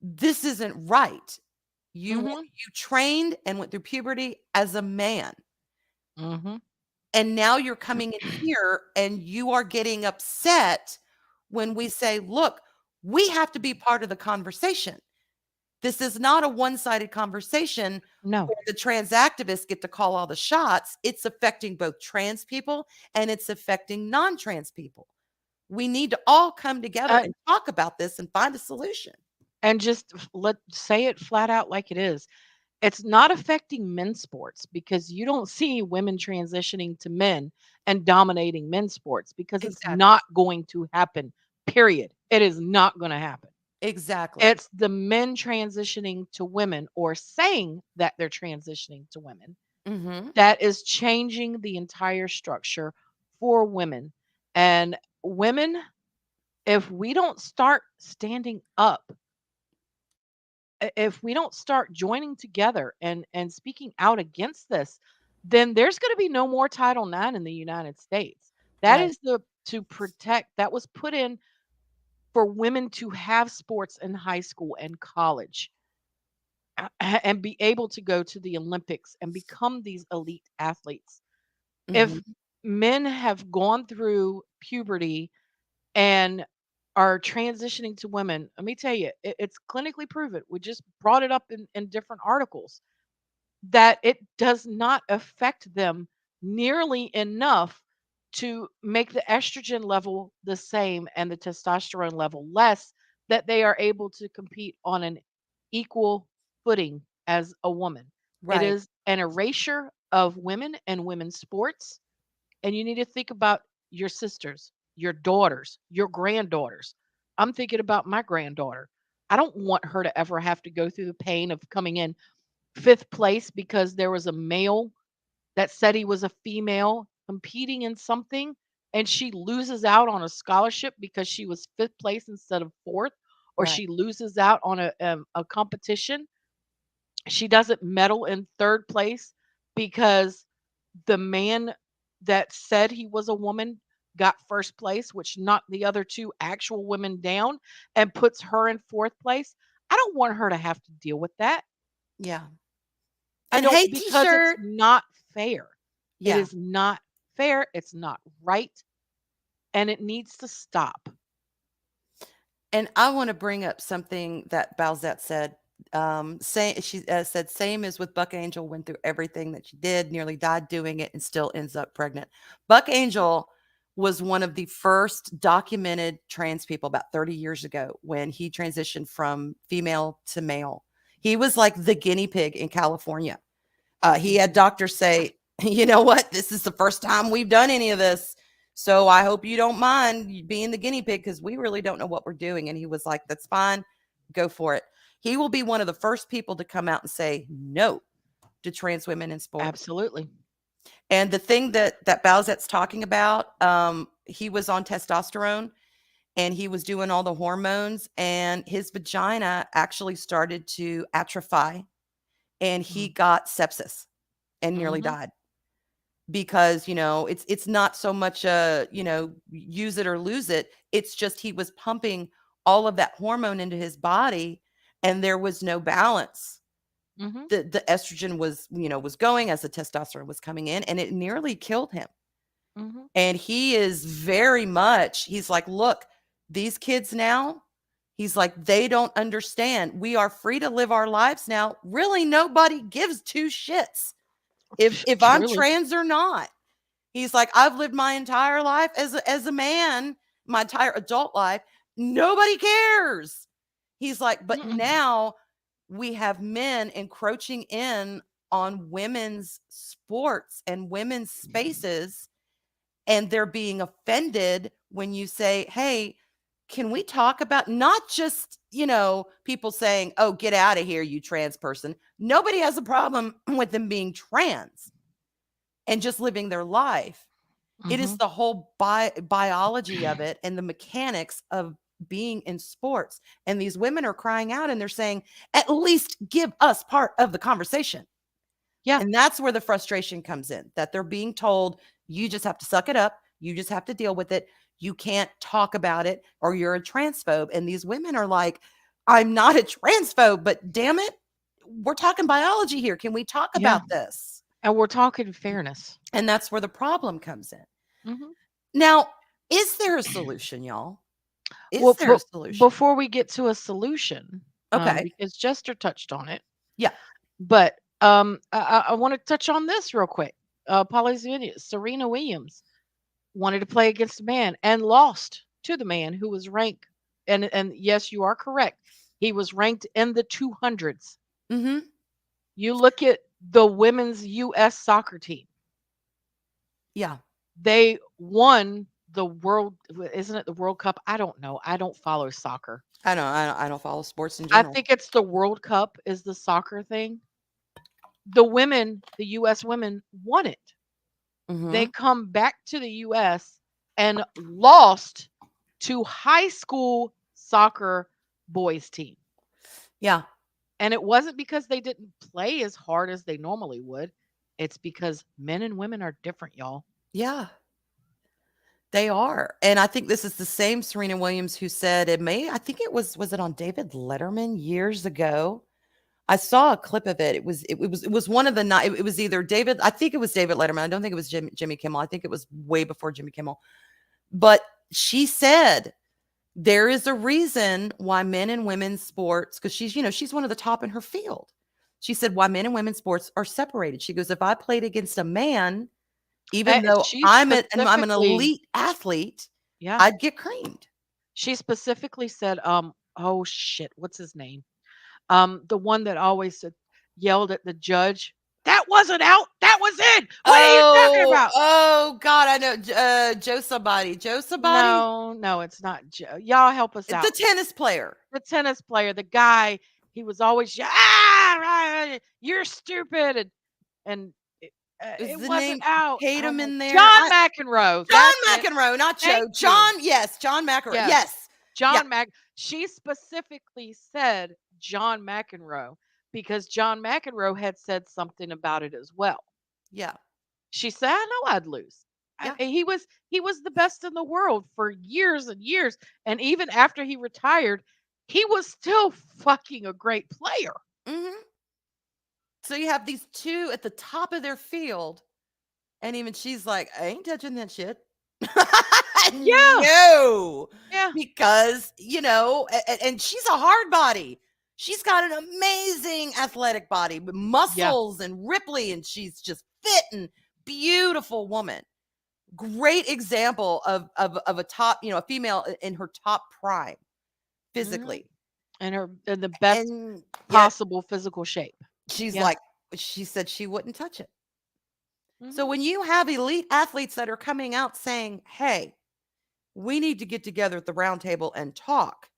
this isn't right. Mhm. You trained and went through puberty as a man. Mhm. And now you're coming in here and you are getting upset when we say, look, we have to be part of the conversation. This is not a one-sided conversation No. where the trans activists get to call all the shots. It's affecting both trans people and it's affecting non-trans people. We need to all come together Uh, and talk about this and find a solution. and just let say it flat out like it is. It's not affecting men's sports because you don't see women transitioning to men and dominating men's sports because it's Exactly. not going to happen. Period. It is not going to happen. Exactly. It's the men transitioning to women or saying that they're transitioning to women Mhm. that is changing the entire structure for women. And women, if we don't start standing up, if we don't start joining together and speaking out against this, then there's going to be no more Title IX in the United States. That Right. is the to protect that was put in for women to have sports in high school and college and be able to go to the Olympics and become these elite athletes. If Mhm. men have gone through puberty and are transitioning to women, let me tell you, it's clinically proven. We just brought it up in different articles that it does not affect them nearly enough to make the estrogen level the same and the testosterone level less, that they are able to compete on an equal footing as a woman. It Right. is an erasure of women and women's sports. And you need to think about your sisters, your daughters, your granddaughters. I'm thinking about my granddaughter. I don't want her to ever have to go through the pain of coming in 5th place because there was a male that said he was a female competing in something and she loses out on a scholarship because she was 5th place instead of 4th, or Right. she loses out on a competition. She doesn't medal in 3rd place because the man that said he was a woman got 1st place, which knocked the other 2 actual women down and puts her in 4th place. I don't want her to have to deal with that. Yeah. I And don't, hey, because it's t-shirt. not fair. It Yeah. is not fair, it's not right, and it needs to stop. And I want to bring up something that Balzette said. She said, same as with Buck Angel, went through everything that she did, nearly died doing it, and still ends up pregnant. Buck Angel was one of the first documented trans people about 30 years ago when he transitioned from female to male. He was like the guinea pig in California. He had Mhm. doctors say, you know what, this is the first time we've done any of this. So I hope you don't mind being the guinea pig because we really don't know what we're doing. And he was like, that's fine. Go for it. He will be one of the first people to come out and say no to trans women in sports. Absolutely. And the thing that Bowsette's talking about, he was on testosterone and he was doing all the hormones, and his vagina actually started to atrophy, and he Mm. got sepsis and nearly Mhm. died because it's not so much use it or lose it. It's just he was pumping all of that hormone into his body and there was no balance. Mhm. The estrogen was going as the testosterone was coming in, and it nearly killed him. Mhm. And he is very much, he's like, look, these kids now, he's like, they don't understand. We are free to live our lives now. Really, nobody gives two shits if I'm Truly. trans or not. He's like, I've lived my entire life as a man, my entire adult life. Nobody cares. He's like, but Mm-mm. now we have men encroaching in on women's sports and women's spaces, and they're being offended when you say, hey, can we talk about not just, people saying, oh, get out of here, you trans person. Nobody has a problem with them being trans and just living their life. It is Mhm. the whole biology of it and the mechanics of being in sports. And these women are crying out and they're saying, at least give us part of the conversation. Yeah. And that's where the frustration comes in, that they're being told, you just have to suck it up. You just have to deal with it. You can't talk about it or you're a transphobe. And these women are like, I'm not a transphobe, but damn it, we're talking biology here. Can we talk Yeah. about this? And we're talking fairness. And that's where the problem comes in. Mhm. Now, is there a solution, y'all? Is Well, there a solution? before we get to a solution, Okay. because Jester touched on it. Yeah. But I want to touch on this real quick. Serena Williams wanted to play against a man and lost to the man who was ranked. And yes, you are correct. He was ranked in the 200s. Mm-hmm. You look at the women's U.S. soccer team. Yeah. They won the world. Isn't it the World Cup? I don't know. I don't follow soccer. I don't follow sports in I general. think it's the World Cup is the soccer thing. The women, the U.S. women won it. They Mm-hmm. come back to the US and lost to high school soccer boys team. Yeah. And it wasn't because they didn't play as hard as they normally would. It's because men and women are different, y'all. Yeah. They are. And I think this is the same Serena Williams who said it may, I think was it on David Letterman years ago? I saw a clip of it. It was one of the night. It was either David. I think it was David Letterman. I don't think it was Jimmy Kimmel. I think it was way before Jimmy Kimmel. But she said there is a reason why men and women's sports, because she's one of the top in her field. She said why men and women's sports are separated. She goes, if I played against a man, even though She I'm an specifically, elite athlete, yeah, I'd get creamed. she specifically said, oh shit, what's his name? The one that always said, yelled at the judge, that wasn't out, that was in. What are you talking Oh, about? oh God, I know Joe somebody. Joe somebody? No, no, it's not Joe. Y'all help us The out. tennis player. The tennis player, the guy, he was always you're stupid, and it, Is it the wasn't name out. Oh Tatum my, in there? John McEnroe. John That's it. McEnroe, not Thank Joe. you. John, yes, John McEnroe. Yes, Yes. Yeah. John Mc. She specifically said John McEnroe because John McEnroe had said something about it as well. Yeah. She said, "I know I'd lose." Yeah. He was the best in the world for years and years, and even after he retired, he was still fucking a great player. Mhm. So you have these two at the top of their field, and even she's like, "I ain't touching that shit." Yeah, No, yeah, because and she's a hard body. She's got an amazing athletic body with yeah. muscles and Ripley, and she's just fit and beautiful woman. Great example of a top, a female in her top prime Hmm. physically. And her in the best And yet possible physical shape. she's Yeah. like, she said she wouldn't touch it. So Hmm. when you have elite athletes that are coming out saying, hey, we need to get together at the round table and talk,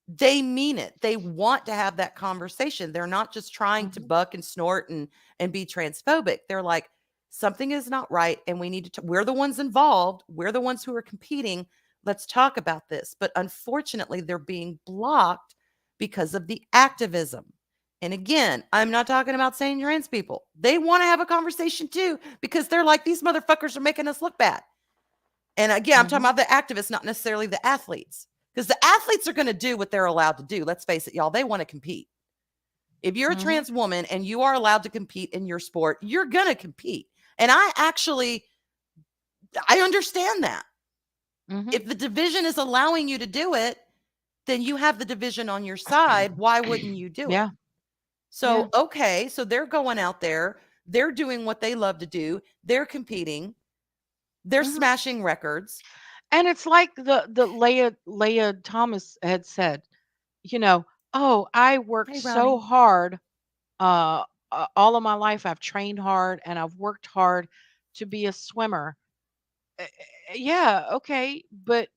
they mean it. They want to have that conversation. They're not just trying to Hmm. buck and snort and be transphobic. They're like, something is not right, and we need to we're the ones involved. We're the ones who are competing. Let's talk about this. But unfortunately, they're being blocked because of the activism. And again, I'm not talking about sane trans people. They want to have a conversation too because they're like, these motherfuckers are making us look bad. And again, I'm talking Hmm. about the activists, not necessarily the athletes. Because the athletes are going to do what they're allowed to do. Let's face it, y'all, they want to compete. If you're a Hmm. trans woman and you are allowed to compete in your sport, you're going to compete. And I understand that. Hmm. If the division is allowing you to do it, then you have the division on your side. Why wouldn't you do it? Yeah. Yeah. So, okay, so they're going out there, they're doing what they love to do, they're competing, they're Hmm. smashing records. And it's like the Leah Thomas had said, you know, oh, I worked Hey, so Ronnie. hard all of my life. I've trained hard and I've worked hard to be a swimmer. Yeah, okay, but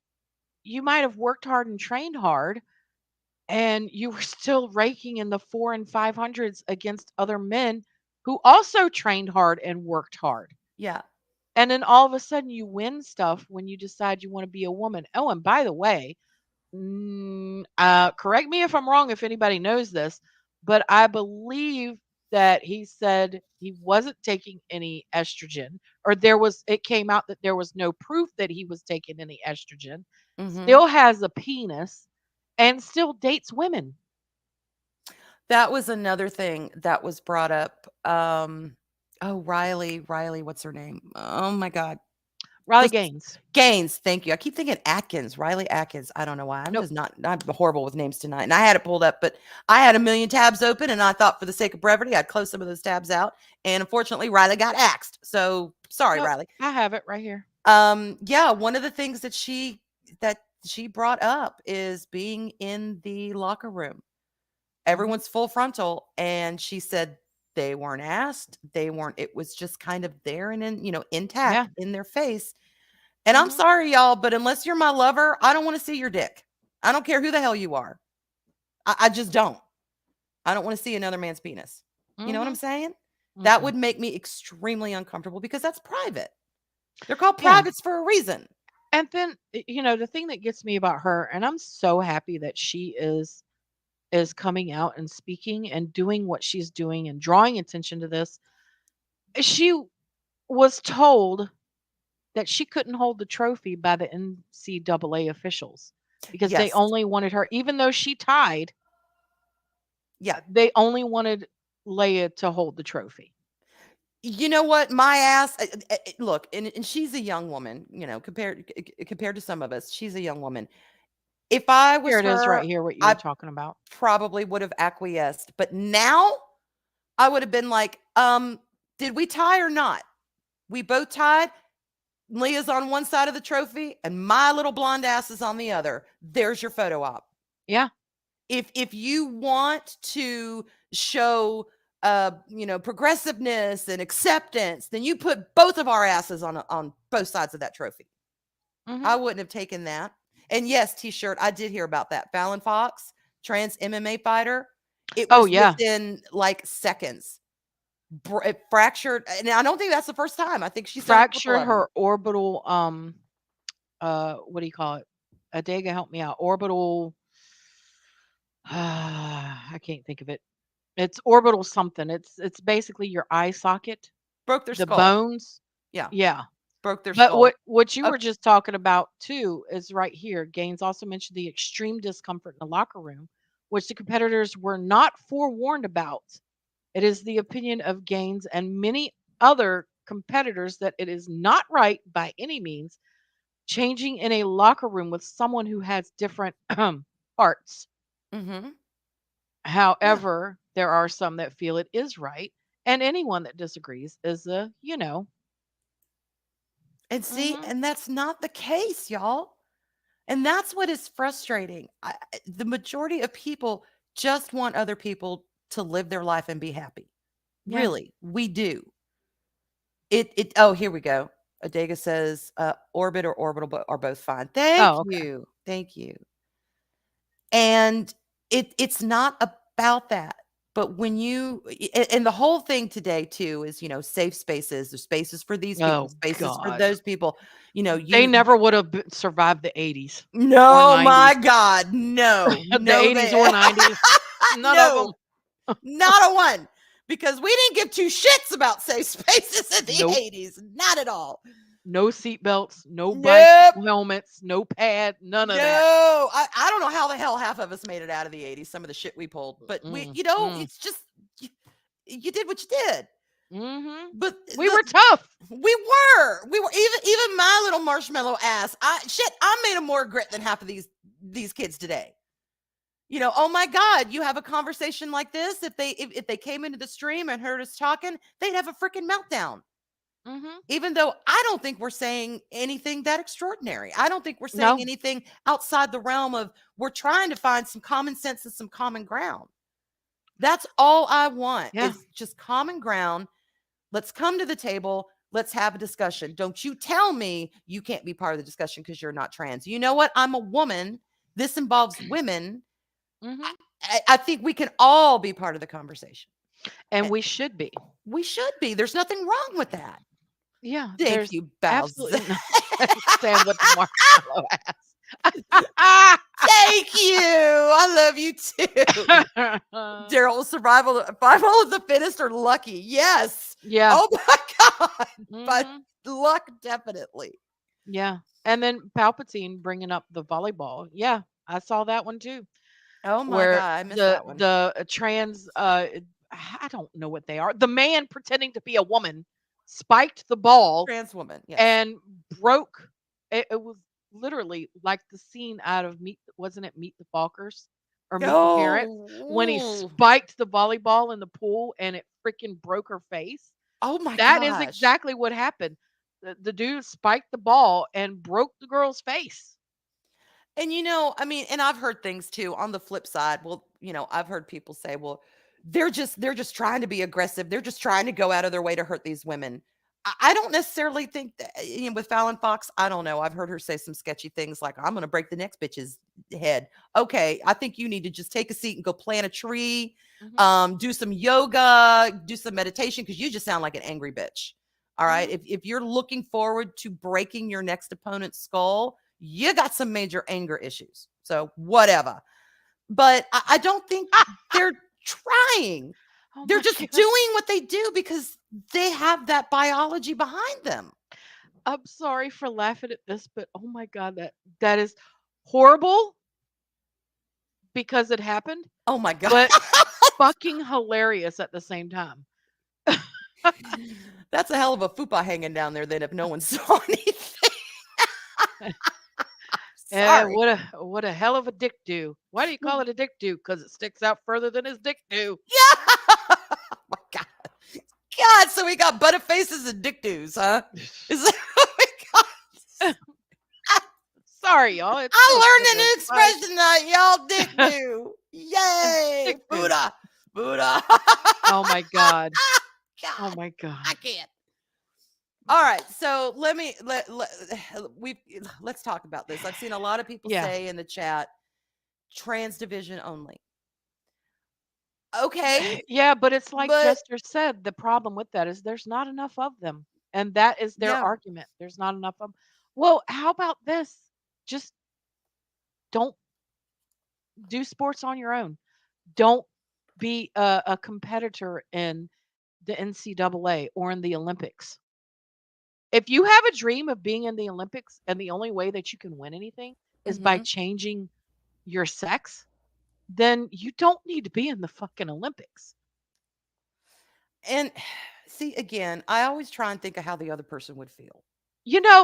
you might have worked hard and trained hard, and you were still raking in the 4 and 500s against other men who also trained hard and worked hard. Yeah. And then all of a sudden you win stuff when you decide you want to be a woman. Oh, and by the way, correct me if I'm wrong if anybody knows this, but I believe that he said he wasn't taking any estrogen, or it came out that there was no proof that he was taking any estrogen, Mhm. still has a penis, and still dates women. That was another thing that was brought up. Oh, Riley, what's her name? Oh my God. Riley Let's Gaines. Gaines, thank you. I keep thinking Atkins, Riley Atkins. I don't know why. Nope. I'm horrible with names tonight. And I had it pulled up, but I had a million tabs open and I thought for the sake of brevity, I'd close some of those tabs out. And unfortunately, Riley got axed. So sorry, Nope. Riley. I have it right here. Yeah, one of the things that she brought up is being in the locker room. Hmm. Everyone's full frontal, and she said they weren't asked. They weren't. It was just kind of there and Yeah. intact in their face. And I'm Hmm. sorry, y'all, but unless you're my lover, I don't want to see your dick. I don't care who the hell you are. I just don't. I don't want to see another man's penis. You know what I'm Hmm. saying? That Mm-mm. would make me extremely uncomfortable because that's private. They're called Yeah. privates for a reason. And then the thing that gets me about her, and I'm so happy that she is coming out and speaking and doing what she's doing and drawing attention to this. She was told that she couldn't hold the trophy by the NCAA officials because they Yes. only wanted her, even though she tied, Yeah. they only wanted Leia to hold the trophy. You know what? My ass. Look, and she's a young woman. Compared to some of us, she's a young woman. If I Here was it is right her, here, what you were I talking about. probably would have acquiesced. But now I would have been like, did we tie or not? We both tied. Leah's on one side of the trophy and my little blonde ass is on the other. There's your photo op. Yeah. If you want to show progressiveness and acceptance, then you put both of our asses on both sides of that trophy. I Hmm. wouldn't have taken that. And yes, t-shirt, I did hear about that. Fallon Fox, trans MMA fighter. It Oh, was yeah. within like seconds. It fractured, and I don't think that's the first time. I think she's done a couple Fractured of them. her orbital, what do you call it? Adega, help me out. Orbital, I can't think of it. It's orbital something. It's basically your eye socket, Broke their the skull. bones. Yeah, Yeah. broke their But skull. what you Uh, were just talking about too is right here. Gaines also mentioned the extreme discomfort in the locker room, which the competitors were not forewarned about. It is the opinion of Gaines and many other competitors that it is not right by any means changing in a locker room with someone who has different parts. mhm. Yeah. However, there are some that feel it is right, and anyone that disagrees is And see, mhm, and that's not the case, y'all. And that's what is frustrating. The majority of people just want other people to live their life and be happy. yeah. Really, we do. It oh, here we go. Adega says, orbit or orbital are both fine. Thank Oh, okay. you. Thank you. And it's not about that. But when and the whole thing today too is, safe spaces. There's spaces for these people, Oh spaces for God. those people. You know, They you never would have survived the 80s or no, my 90s. God, no, The no, 80s or 90s. None of them. no, not a one, because we didn't give two shits about safe spaces in the Nope. 80s, not at all. No seat belts, no Nope. bicycle helmets, no pad, none of that. No, I don't know how the hell half of us made it out of the 80s, some of the shit we pulled, but Mm, mm, it's just you, you did what you did. mhm. But We were tough. we were even my little marshmallow ass. I made them more grit than half of these kids today. Oh my God, you have a conversation like this. If they came into the stream and heard us talking, they'd have a freaking meltdown. Mhm. Even though I don't think we're saying anything that extraordinary. I don't think we're saying No. anything outside the realm of we're trying to find some common sense and some common ground. That's all I want Yeah. is just common ground. Let's come to the table. Let's have a discussion. Don't you tell me you can't be part of the discussion because you're not trans. You know what? I'm a woman. This involves women. I, Mhm. I think we can all be part of the conversation. And Eh, we should be. We should be. There's nothing wrong with that. Yeah, Thank there's you, Bowser. absolutely nothing. Sam with the marshmallow ass. Thank you. I love you too. Daryl, survival of the fittest or lucky. Yes. Yeah. Oh my God. But Mhm. luck, definitely. Yeah. And then Palpatine bringing up the volleyball. Yeah, I saw that one too. Oh my Where God. I missed the that one. the trans I don't know what they are. The man pretending to be a woman spiked the ball Trans woman. Yes. and broke. It was literally like the scene out of Meet, wasn't it Meet the Fockers or Meet the Parents, when he Oh. spiked the volleyball in the pool and it freaking broke her face. Oh my That is gosh. exactly what happened. The dude spiked the ball and broke the girl's face. And I mean, and I've heard things too on the flip side. Well, I've heard people say, well, they're just trying to be aggressive. They're just trying to go out of their way to hurt these women. I don't necessarily think that, with Fallon Fox, I don't know. I've heard her say some sketchy things like, I'm going to break the next bitch's head. Okay. I think you need to just take a seat and go plant a tree, Mhm, do some yoga, do some meditation, because you just sound like an angry bitch. All right. mhm. If you're looking forward to breaking your next opponent's skull, you got some major anger issues. So whatever. But I don't think they're trying. Oh They're my just god. doing what they do because they have that biology behind them. I'm sorry for laughing at this, but oh my god, that is horrible because it happened, Oh my God. but fucking hilarious at the same time. That's a hell of a fupa hanging down there then if no one saw anything. Sorry. What a hell of a dick do. Why do you call it a dick do? Because it sticks out further than his dick do. Yeah. Oh my God. God, so we got butterfaces and dick doos, huh? Is that what we got? Sorry, y'all. It's I learned a new Thanksgiving. expression that y'all dick Bye. do. Yay. Dick do. Buddha. Buddha. Oh my god. Oh God, my god. I can't. All right, so let's talk about this. I've seen a lot of people Yeah. say in the chat, trans division only. Okay, Yeah, but it's like but Jester said, the problem with that is there's not enough of them. And that is their yeah, argument. There's not enough of them. Well, how about this? Just don't do sports on your own. Don't be a competitor in the NCAA or in the Olympics. If you have a dream of being in the Olympics and the only way that you can win anything is by hmm changing your sex, then you don't need to be in the fucking Olympics. and see again, I always try and think of how the other person would feel.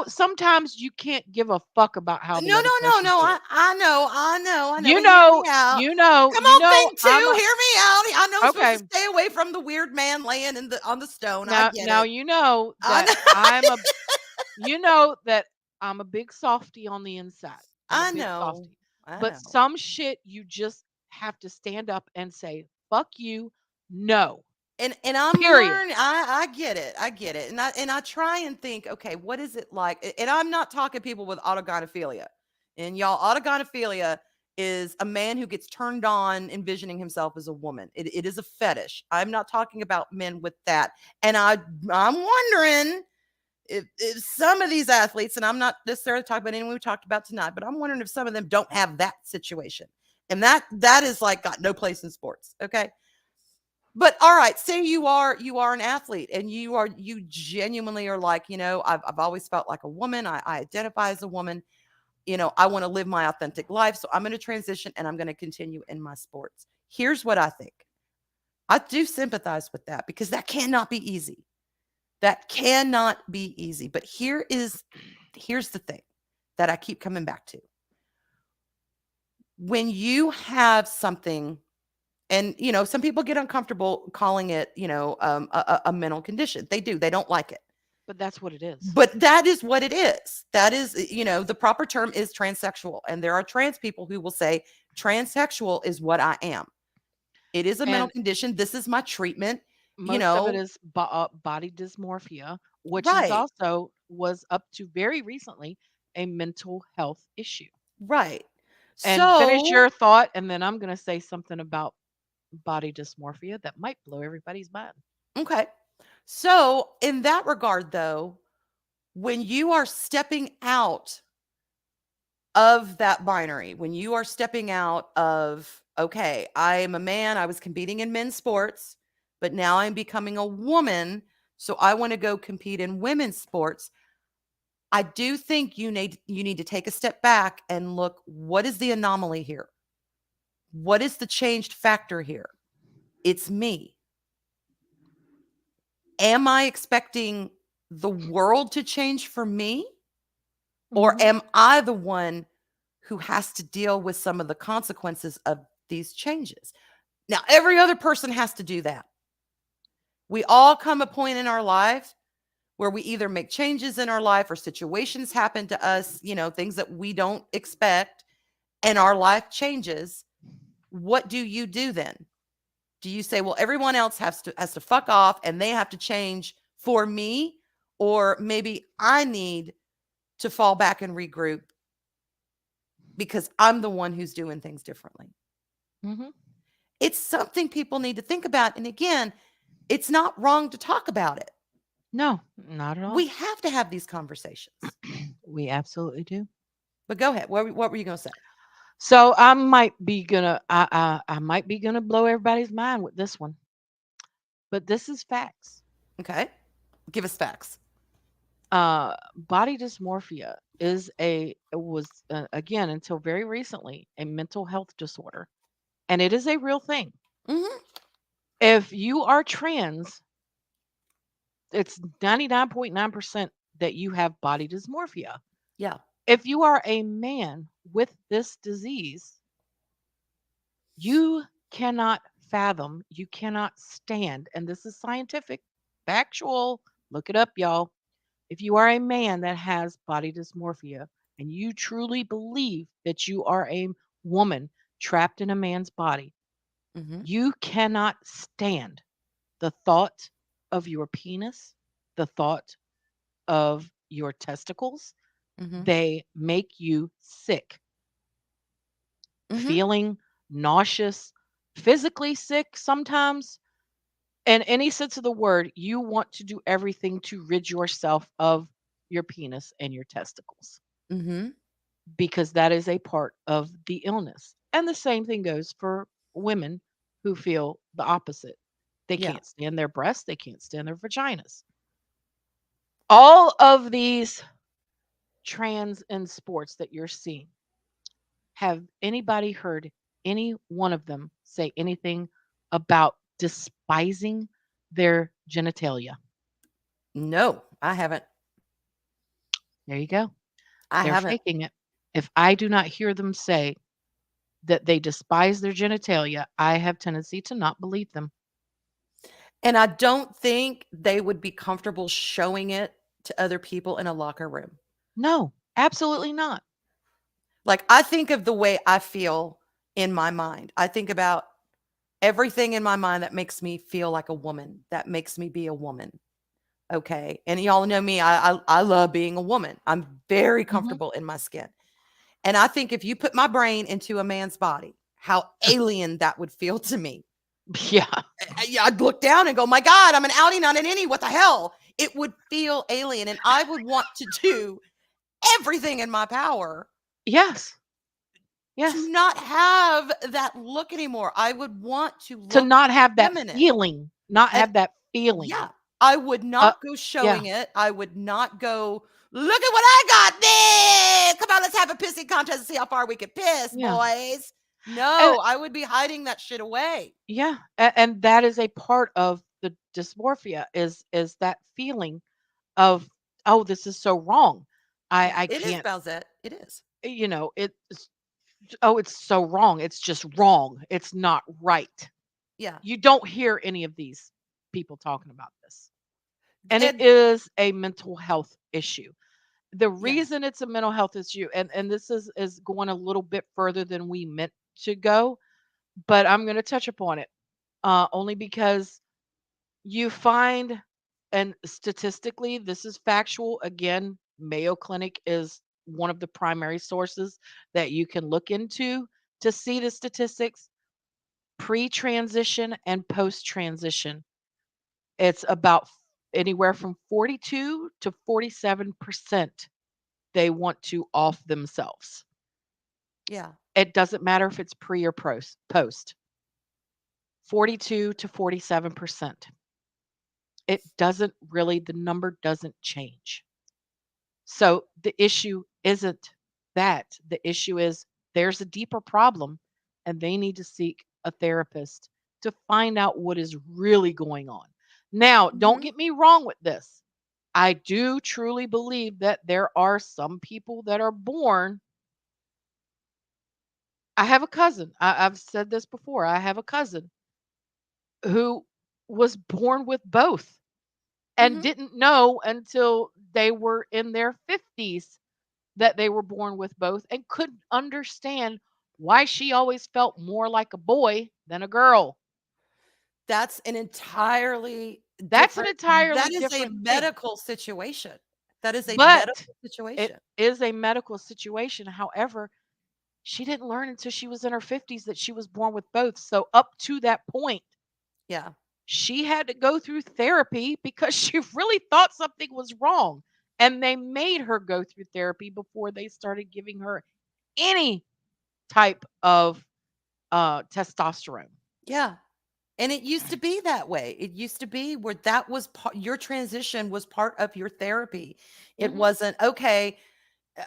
Sometimes you can't give a fuck about how the No, other no, no, person no. I, feels. I know, I know, I know. You But hear know, me out. you know, Come you on, know, thing two, I'm a hear me out. I know I'm supposed to okay. stay away from the weird man laying on the stone. I get Now it. you know I that know. you know that I'm a big softy on the inside. I'm a I big know. softy. I But know. some shit you just have to stand up and say, "Fuck you." No. And I'm Period. learning. I get it. I get it. And I try and think, okay, what is it like? And I'm not talking people with autogynephilia. And y'all, autogynephilia is a man who gets turned on envisioning himself as a woman. It is a fetish. I'm not talking about men with that. And I'm wondering if some of these athletes, and I'm not necessarily talking about anyone we talked about tonight, but I'm wondering if some of them don't have that situation. And that is like got no place in sports. Okay. But all right, say you are an athlete and you genuinely are like, I've always felt like a woman. I identify as a woman. I want to live my authentic life. So I'm going to transition and I'm going to continue in my sports. Here's what I think. I do sympathize with that because that cannot be easy. That cannot be easy. But here's the thing that I keep coming back to. When you have something, and some people get uncomfortable calling it, a mental condition. They do. They don't like it. But that's what it is. But that is what it is. That is, the proper term is transsexual. And there are trans people who will say transsexual is what I am. It is a mental And condition. This is my treatment, you most of it know. is body dysmorphia, which is Right. also was up to very recently a mental health issue. Right. And finish So, your thought, and then I'm going to say something about body dysmorphia that might blow everybody's mind. okay. So, in that regard, though, when you are stepping out of that binary, when you are stepping out of, okay, I am a man, I was competing in men's sports, but now I'm becoming a woman, so I want to go compete in women's sports. I do think you need to take a step back and look, what is the anomaly here? What is the changed factor here? It's me. Am I expecting the world to change for me? Or Mhm. am I the one who has to deal with some of the consequences of these changes? Now, every other person has to do that. We all come a point in our life where we either make changes in our life or situations happen to us, things that we don't expect, and our life changes. What do you do then? Do you say, well, everyone else has to fuck off and they have to change for me? Or maybe I need to fall back and regroup because I'm the one who's doing things differently. Mhm. It's something people need to think about. And again, it's not wrong to talk about it. No, not at all. We have to have these conversations. We absolutely do. But go ahead. What were you going to say? So I might be gonna blow everybody's mind with this one, but this is facts. Okay. Give us facts. Body dysmorphia was again until very recently a mental health disorder, and it is a real thing. Hmm. If you are trans, it's 99.9% that you have body dysmorphia. Yeah. If you are a man with this disease, you cannot fathom, you cannot stand, and this is scientific, factual. Look it up, y'all. If you are a man that has body dysmorphia and you truly believe that you are a woman trapped in a man's body, Hmm. you cannot stand the thought of your penis, the thought of your testicles. Hmm. They make you sick, Hmm. feeling nauseous, physically sick sometimes. In any sense of the word, you want to do everything to rid yourself of your penis and your testicles Hmm. because that is a part of the illness. And the same thing goes for women who feel the opposite. They Yeah. can't stand their breasts, they can't stand their vaginas. All of these trans in sports that you're seeing, have anybody heard any one of them say anything about despising their genitalia? No, I haven't. There you go. I They're haven't. faking it. If I do not hear them say that they despise their genitalia, I have tendency to not believe them. And I don't think they would be comfortable showing it to other people in a locker room. No, absolutely not. Like, I think of the way I feel in my mind. I think about everything in my mind that makes me feel like a woman, that makes me be a woman. Okay. And y'all know me. I love being a woman. I'm very Mhm. comfortable in my skin. And I think if you put my brain into a man's body, how alien that would feel to me. Yeah. I'd look down and go, my God, I'm an outie, not an innie. What the hell? It would feel alien. And I would want to do everything in my power Yes. to Yes. not have that look anymore. I would want to To look not have that feminine. feeling, not And have that feeling. yeah, I would Uh, not go yeah. showing it. I would not go, look at what I got there. Come on, let's have a pissing contest and see how far we can piss, Yeah. boys. And No, I would be hiding that shit away. yeah, and that is a part of the dysmorphia is that feeling of, oh, this is so wrong. I It is, can't, Balzette. It is. it's, oh, it's so wrong. It's just wrong. It's not right. Yeah. You don't hear any of these people talking about this. And it And is a mental health issue. The yeah. reason it's a mental health issue, and this is going a little bit further than we meant to go, but I'm going to touch upon it only because you find, and statistically, this is factual. Again, Mayo Clinic is one of the primary sources that you can look into to see the statistics pre transition and post transition. It's about anywhere from 42 to 47% they want to off themselves. Yeah. It doesn't matter if it's pre or post. 42 to 47%. It doesn't really, the number doesn't change. So the issue isn't that. The issue is there's a deeper problem and they need to seek a therapist to find out what is really going on. Now, don't Mhm. get me wrong with this. I do truly believe that there are some people that are born. I have a cousin. I've said this before. I have a cousin who was born with both and Mhm. didn't know until they were in their 50s that they were born with both and couldn't understand why she always felt more like a boy than a girl. That's an entirely That's an different entirely that is a different thing. medical situation. That is a But medical it situation. is a medical situation. However, she didn't learn until she was in her 50s that she was born with both. So, up to that point, Yeah. she had to go through therapy because she really thought something was wrong. And they made her go through therapy before they started giving her any type of testosterone. Yeah. And it used to be that way. It used to be where that was your transition was part of your therapy. It Hmm. wasn't, okay,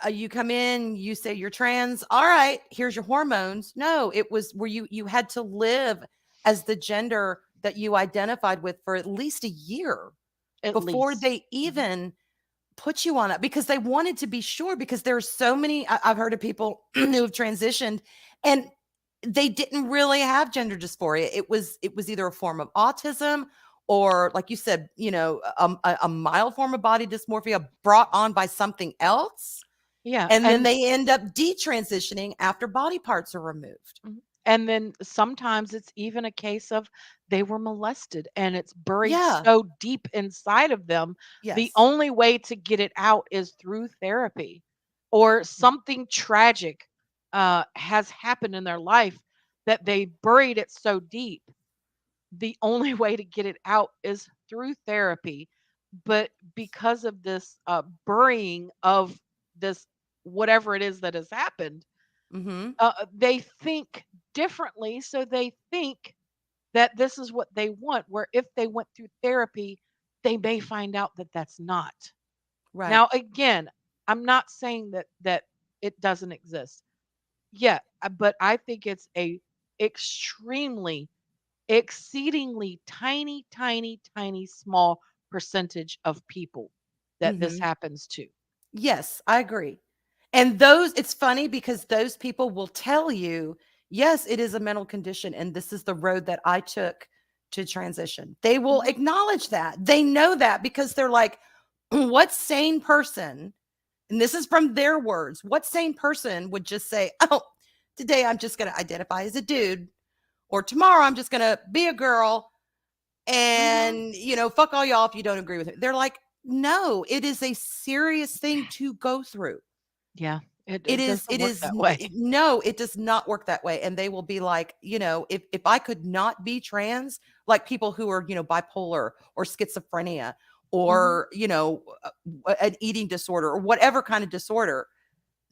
you come in, you say you're trans. All right, here's your hormones. No, it was where you had to live as the gender that you identified with for at least a year At before least. they Mhm. even put you on it, because they wanted to be sure, because there's so many I've heard of people who have transitioned and they didn't really have gender dysphoria. It was either a form of autism or, like you said, a mild form of body dysmorphia brought on by something else, Yeah, and then they end up detransitioning after body parts are removed. and then sometimes it's even a case of they were molested and it's buried Yeah. so deep inside of them. The Yes. only way to get it out is through therapy or something tragic has happened in their life that they buried it so deep. The only way to get it out is through therapy. But because of this burying of this, whatever it is that has happened, Mhm. they think differently. So they think that this is what they want, where if they went through therapy, they may find out that that's not. Right. Now, again, I'm not saying that it doesn't exist. Yeah, but I think it's a extremely, exceedingly tiny, tiny, tiny small percentage of people that this Mhm. happens to. Yes, I agree. And those it's funny because those people will tell you, "Yes, it is a mental condition, and this is the road that I took to transition." They will Mhm. acknowledge that. They know that because they're like, "What sane person," and this is from their words, "what sane person would just say, 'Oh, today I'm just gonna identify as a dude,' or 'Tomorrow I'm just gonna be a girl, Mhm. and, fuck all y'all if you don't agree with it.'" They're like, "No, it is a serious thing to go through." Yeah, It it is doesn't it work is that n way. no, it does not work that way, and they will be like, if I could not be trans, like people who are, bipolar or schizophrenia Mhm. or, an eating disorder or whatever kind of disorder,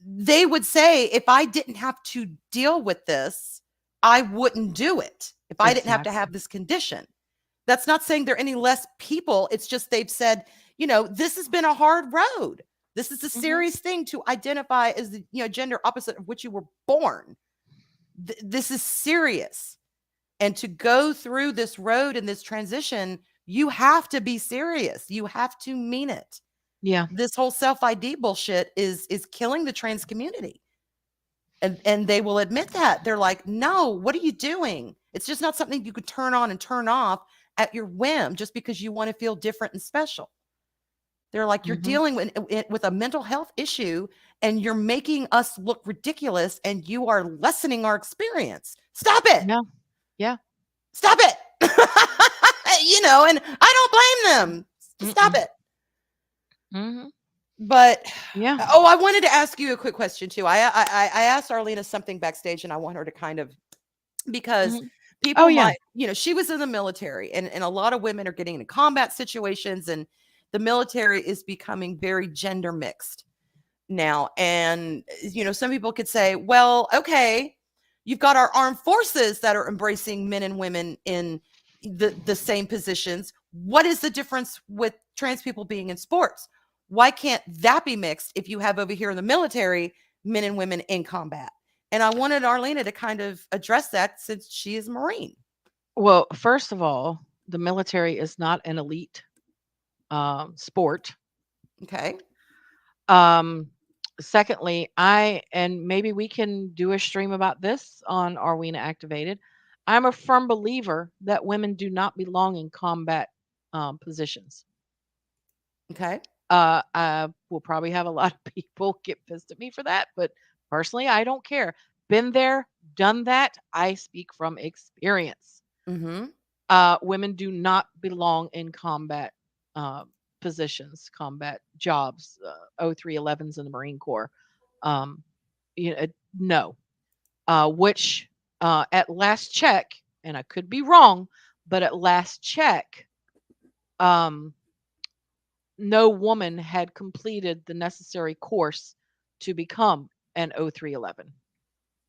they would say, "If I didn't have to deal with this, I wouldn't do it. If I didn't have to have Exactly. this condition." That's not saying they're any less people. It's just they've said, "This has been a hard road. This is a Mhm. serious thing to identify as the, gender opposite of which you were born. This is serious. And to go through this road and this transition, you have to be serious. You have to mean it. Yeah. This whole self-ID bullshit is killing the trans community." And they will admit that. They're like, "No, what are you doing? It's just not something you could turn on and turn off at your whim just because you want to feel different and special." They're like, "You're Mhm. dealing with a mental health issue and you're making us look ridiculous and you are lessening our experience. Stop it. Yeah. Yeah. Stop it." And I don't blame them. Stop Mm-mm. it. Mhm. But Yeah. I wanted to ask you a quick question too. I asked Arlena something backstage and I want her to kind of, because Mhm. Oh, people yeah. might, she was in the military, and a lot of women are getting into combat situations, and the military is becoming very gender mixed now. And, some people could say, well, okay, you've got our armed forces that are embracing men and women in the same positions. What is the difference with trans people being in sports? Why can't that be mixed if you have over here in the military men and women in combat? And I wanted Arlena to kind of address that since she is Marine. Well, first of all, the military is not an elite sport. Okay. Um, Secondly, and maybe we can do a stream about this on Arwena Activated. I'm a firm believer that women do not belong in combat positions. Okay. I will probably have a lot of people get pissed at me for that, but personally, I don't care. Been there, done that. I speak from experience. Mm-hmm. Women do not belong in combat uh, positions, combat jobs, 0311s in the Marine Corps. Um, no. Which at last check, and I could be wrong, but at last check, um, no woman had completed the necessary course to become an 0311,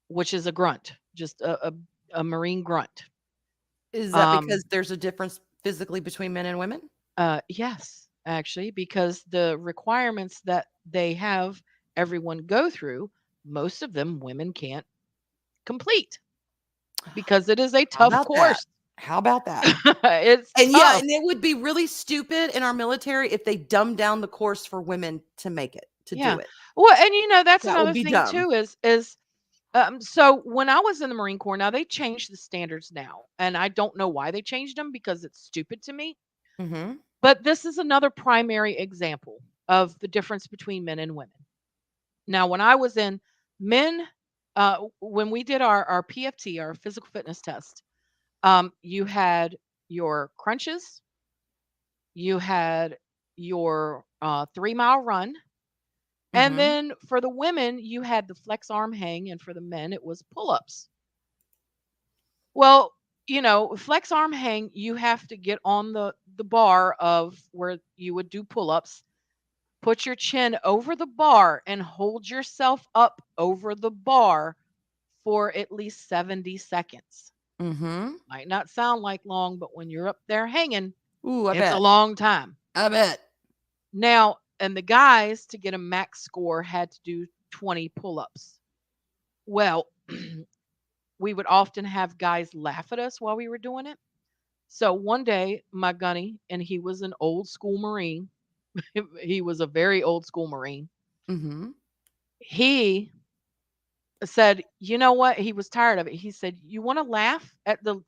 which is a grunt, just a Marine grunt. Is that Um, because there's a difference physically between men and women? yes, actually, because the requirements that they have everyone go through, most of them women can't complete because it is a How tough about that? course. How about that? It's And yeah, tough. and it would be really stupid in our military if they dumbed down the course for women to make it, to do Yeah. it. Well, and that's That would another be thing dumb. too is so when I was in the Marine Corps, now they changed the standards now, and I don't know why they changed them because it's stupid to me. Mhm. But this is another primary example of the difference between men and women. Now, when I was in men, when we did our PFT, our physical fitness test, you had your crunches, you had your 3 mile run, and Mhm. then for the women, you had the flex arm hang, and for the men, it was pull ups. Well, flex arm hang, you have to get on the bar of where you would do pull-ups, put your chin over the bar and hold yourself up over the bar for at least 70 seconds. Mhm. Might not sound like long, but when you're up there hanging, Ooh, I it's a bet. long time. I bet. Now, and the guys to get a max score had to do 20 pull-ups. Well, we would often have guys laugh at us while we were doing it. So one day, my gunny, and he was an old school Marine. He was a very old school Marine. Mhm. He said, "You know what?" He was tired of it. He said, "You want to laugh at the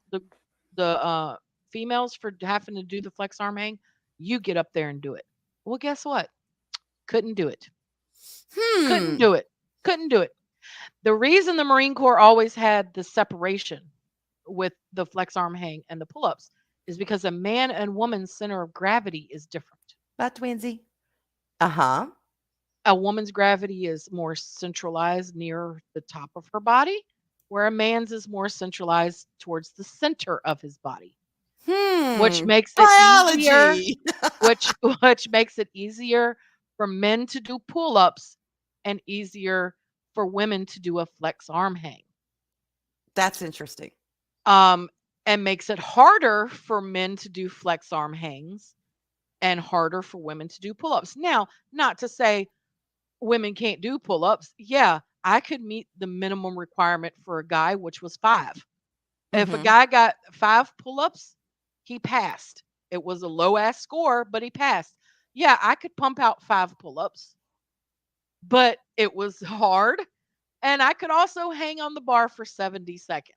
females for having to do the flex arm hang? You get up there and do it." Well, guess what? Couldn't do it. Couldn't Hmm. do it. Couldn't do it. The reason the Marine Corps always had the separation with the flex arm hang and the pull ups is because a man and woman's center of gravity is different. Bye, twinsy. Uh-huh. A woman's gravity is more centralized near the top of her body, where a man's is more centralized towards the center of his body, which Hmm. makes it easier, Biology. which which makes it easier for men to do pull-ups and easier for women to do a flex arm hang. That's interesting. Um, and makes it harder for men to do flex arm hangs and harder for women to do pull-ups. Now, not to say women can't do pull-ups. Yeah, I could meet the minimum requirement for a guy, which was 5. If a Mhm. guy got 5 pull-ups, he passed. It was a low ass score, but he passed. Yeah, I could pump out 5 pull-ups, but it was hard, and I could also hang on the bar for 70 seconds.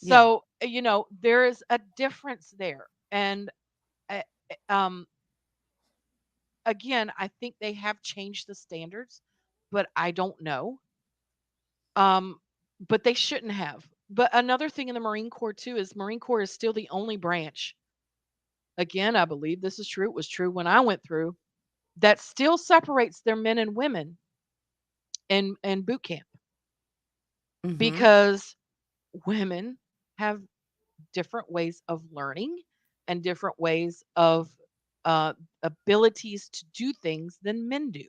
Yeah. So, there is a difference there. And uh, um again, I think they have changed the standards, but I don't know. Um, but they shouldn't have. But another thing in the Marine Corps too is Marine Corps is still the only branch. Again, I believe this is true. It was true when I went through that still separates their men and women in boot camp Mhm. because women have different ways of learning and different ways of uh, abilities to do things than men do.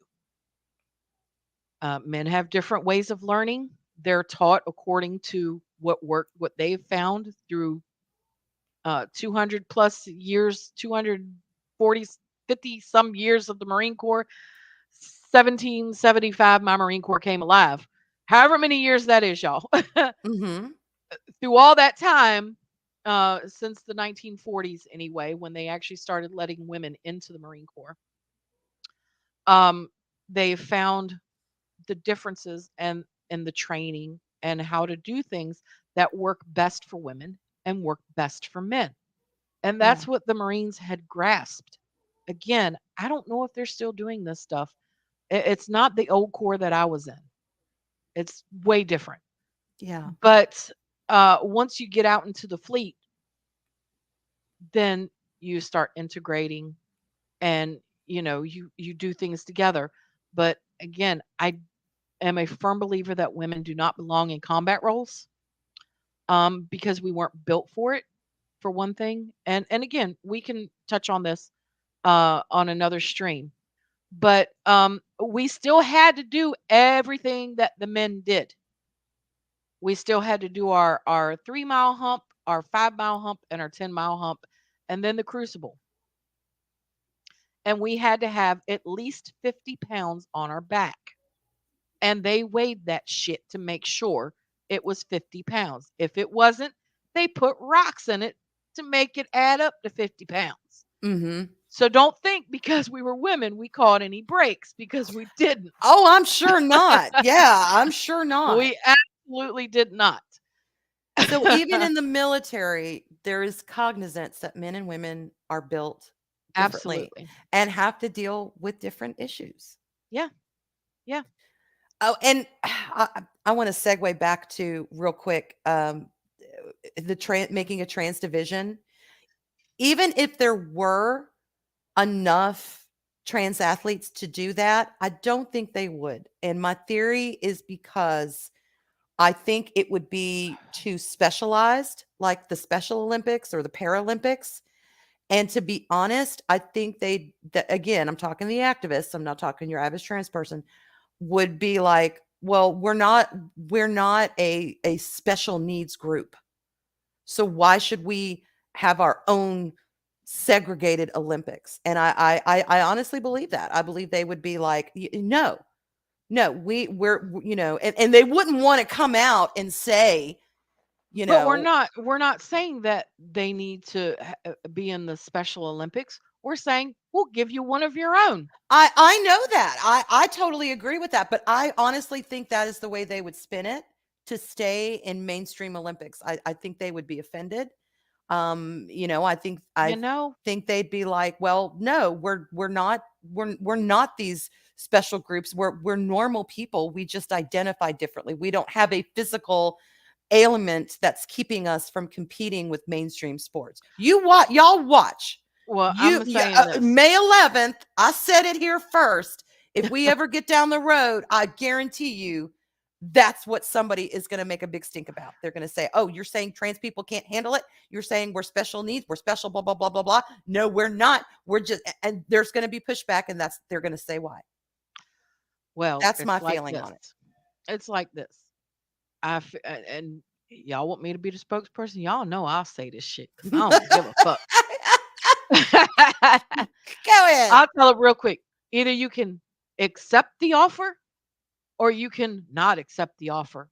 Men have different ways of learning. They're taught according to what they've found through 200 plus years, 240, 50 some years of the Marine Corps. 1775, my Marine Corps came alive. However many years that is, y'all. Mhm. Through all that time, since the 1940s anyway, when they actually started letting women into the Marine Corps. Um, they found the differences and in the training and how to do things that work best for women and work best for men. And Yeah. that's what the Marines had grasped. Again, I don't know if they're still doing this stuff. It's not the old Corps that I was in. It's way different. Yeah. But once you get out into the fleet, then you start integrating and you do things together. But again, I am a firm believer that women do not belong in combat roles, because we weren't built for it, for one thing. And again, we can touch on this on another stream. But we still had to do everything that the men did. We still had to do our 3 mile hump, our 5 mile hump, and our 10 mile hump, and then the crucible. And we had to have at least 50 pounds on our back. And they weighed that shit to make sure it was 50 pounds. If it wasn't, they put rocks in it to make it add up to 50 pounds. Mm-hmm. So don't think because we were women we caught any breaks, because we didn't. Oh, I'm sure not. Yeah, I'm sure not. We absolutely did not. So even in the military, there is cognizance that men and women are built differently Absolutely. and have to deal with different issues. Yeah. Yeah. Oh, and I want to segue back to real quick, making a trans division. Even if there were enough trans athletes to do that, I don't think they would. And my theory is because I think it would be too specialized, like the Special Olympics or the Paralympics. And to be honest, I think again, I'm talking the activists, I'm not talking your average trans person, would be like, well, we're not a special needs group. So why should we have our own segregated Olympics? And I honestly believe that. I believe they would be like, no, no, we're and they wouldn't want to come out and say, you But we're know, not we're not saying that they need to be in the Special Olympics. We're saying we'll give you one of your own. I know that. I totally agree with that, but I honestly think that is the way they would spin it to stay in mainstream Olympics. I think they would be offended. I think You know, they'd be like, well, no, we're not these special groups. We're normal people. We just identify differently. We don't have a physical ailment that's keeping us from competing with mainstream sports. Y'all watch. well, I'm saying this. May 11th, I said it here first. If we ever get down the road, I guarantee you that's what somebody is going to make a big stink about. They're going to say, oh, you're saying trans people can't handle it. You're saying we're special needs. We're special, blah, blah, blah, blah, blah. No, we're not. We're just, and there's going to be pushback, and they're going to say why. Well, That's my it's like feeling this. on it. It's like this. And y'all want me to be the spokesperson? Y'all know I'll say this shit because I don't give a fuck. Go ahead. I'll tell it real quick. Either you can accept the offer or you can not accept the offer.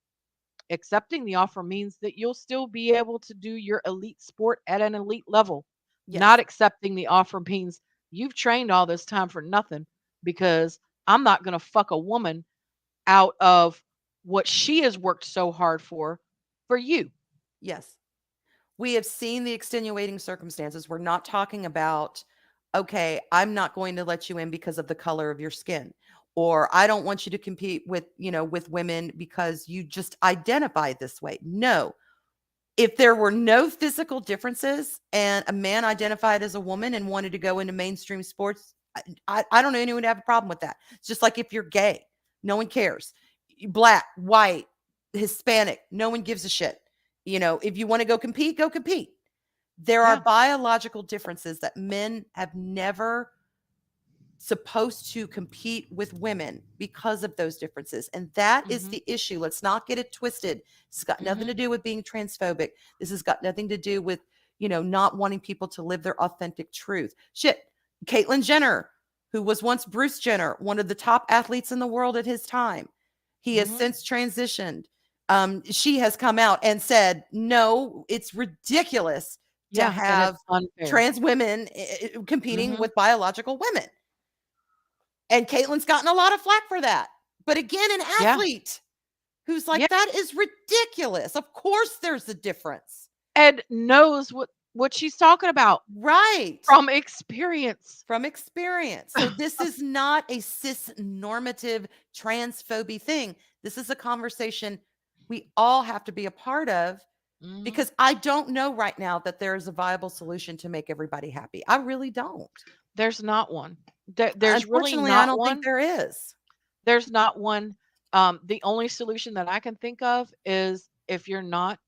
Accepting the offer means that you'll still be able to do your elite sport at an elite level. Yes. Not accepting the offer means you've trained all this time for nothing, because I'm not going to fuck a woman out of what she has worked so hard for you. Yes. We have seen the extenuating circumstances. We're not talking about, okay, I'm not going to let you in because of the color of your skin, or I don't want you to compete with women because you just identify this way. No. If there were no physical differences and a man identified as a woman and wanted to go into mainstream sports, I don't know anyone would have a problem with that. It's just like if you're gay, no one cares. Black, white, Hispanic, no one gives a shit. If you want to go compete, go compete. There are Yeah. biological differences that men have never supposed to compete with women because of those differences. And that is Mhm. the issue. Let's not get it twisted. It's got nothing to Mhm. do with being transphobic. This has got nothing to do with, not wanting people to live their authentic truth. Shit. Caitlyn Jenner, who was once Bruce Jenner, one of the top athletes in the world at his time, he has Mhm. since transitioned. she has come out and said, no, it's ridiculous to Yeah, and have it's unfair. trans women competing Mhm. with biological women. And Caitlin's gotten a lot of flack for that. But again, an Yeah. athlete who's Yeah. like, that is ridiculous. Of course there's a difference. And knows what she's talking about Right. from experience. From experience. So this is not a cis normative transphobia thing. This is a conversation we all have to be a part of, Mhm. because I don't know right now that there is a viable solution to make everybody happy. I really don't. There's not one. There's really Unfortunately, I not don't think one. there is. There's not one. The only solution that I can think of is if you're not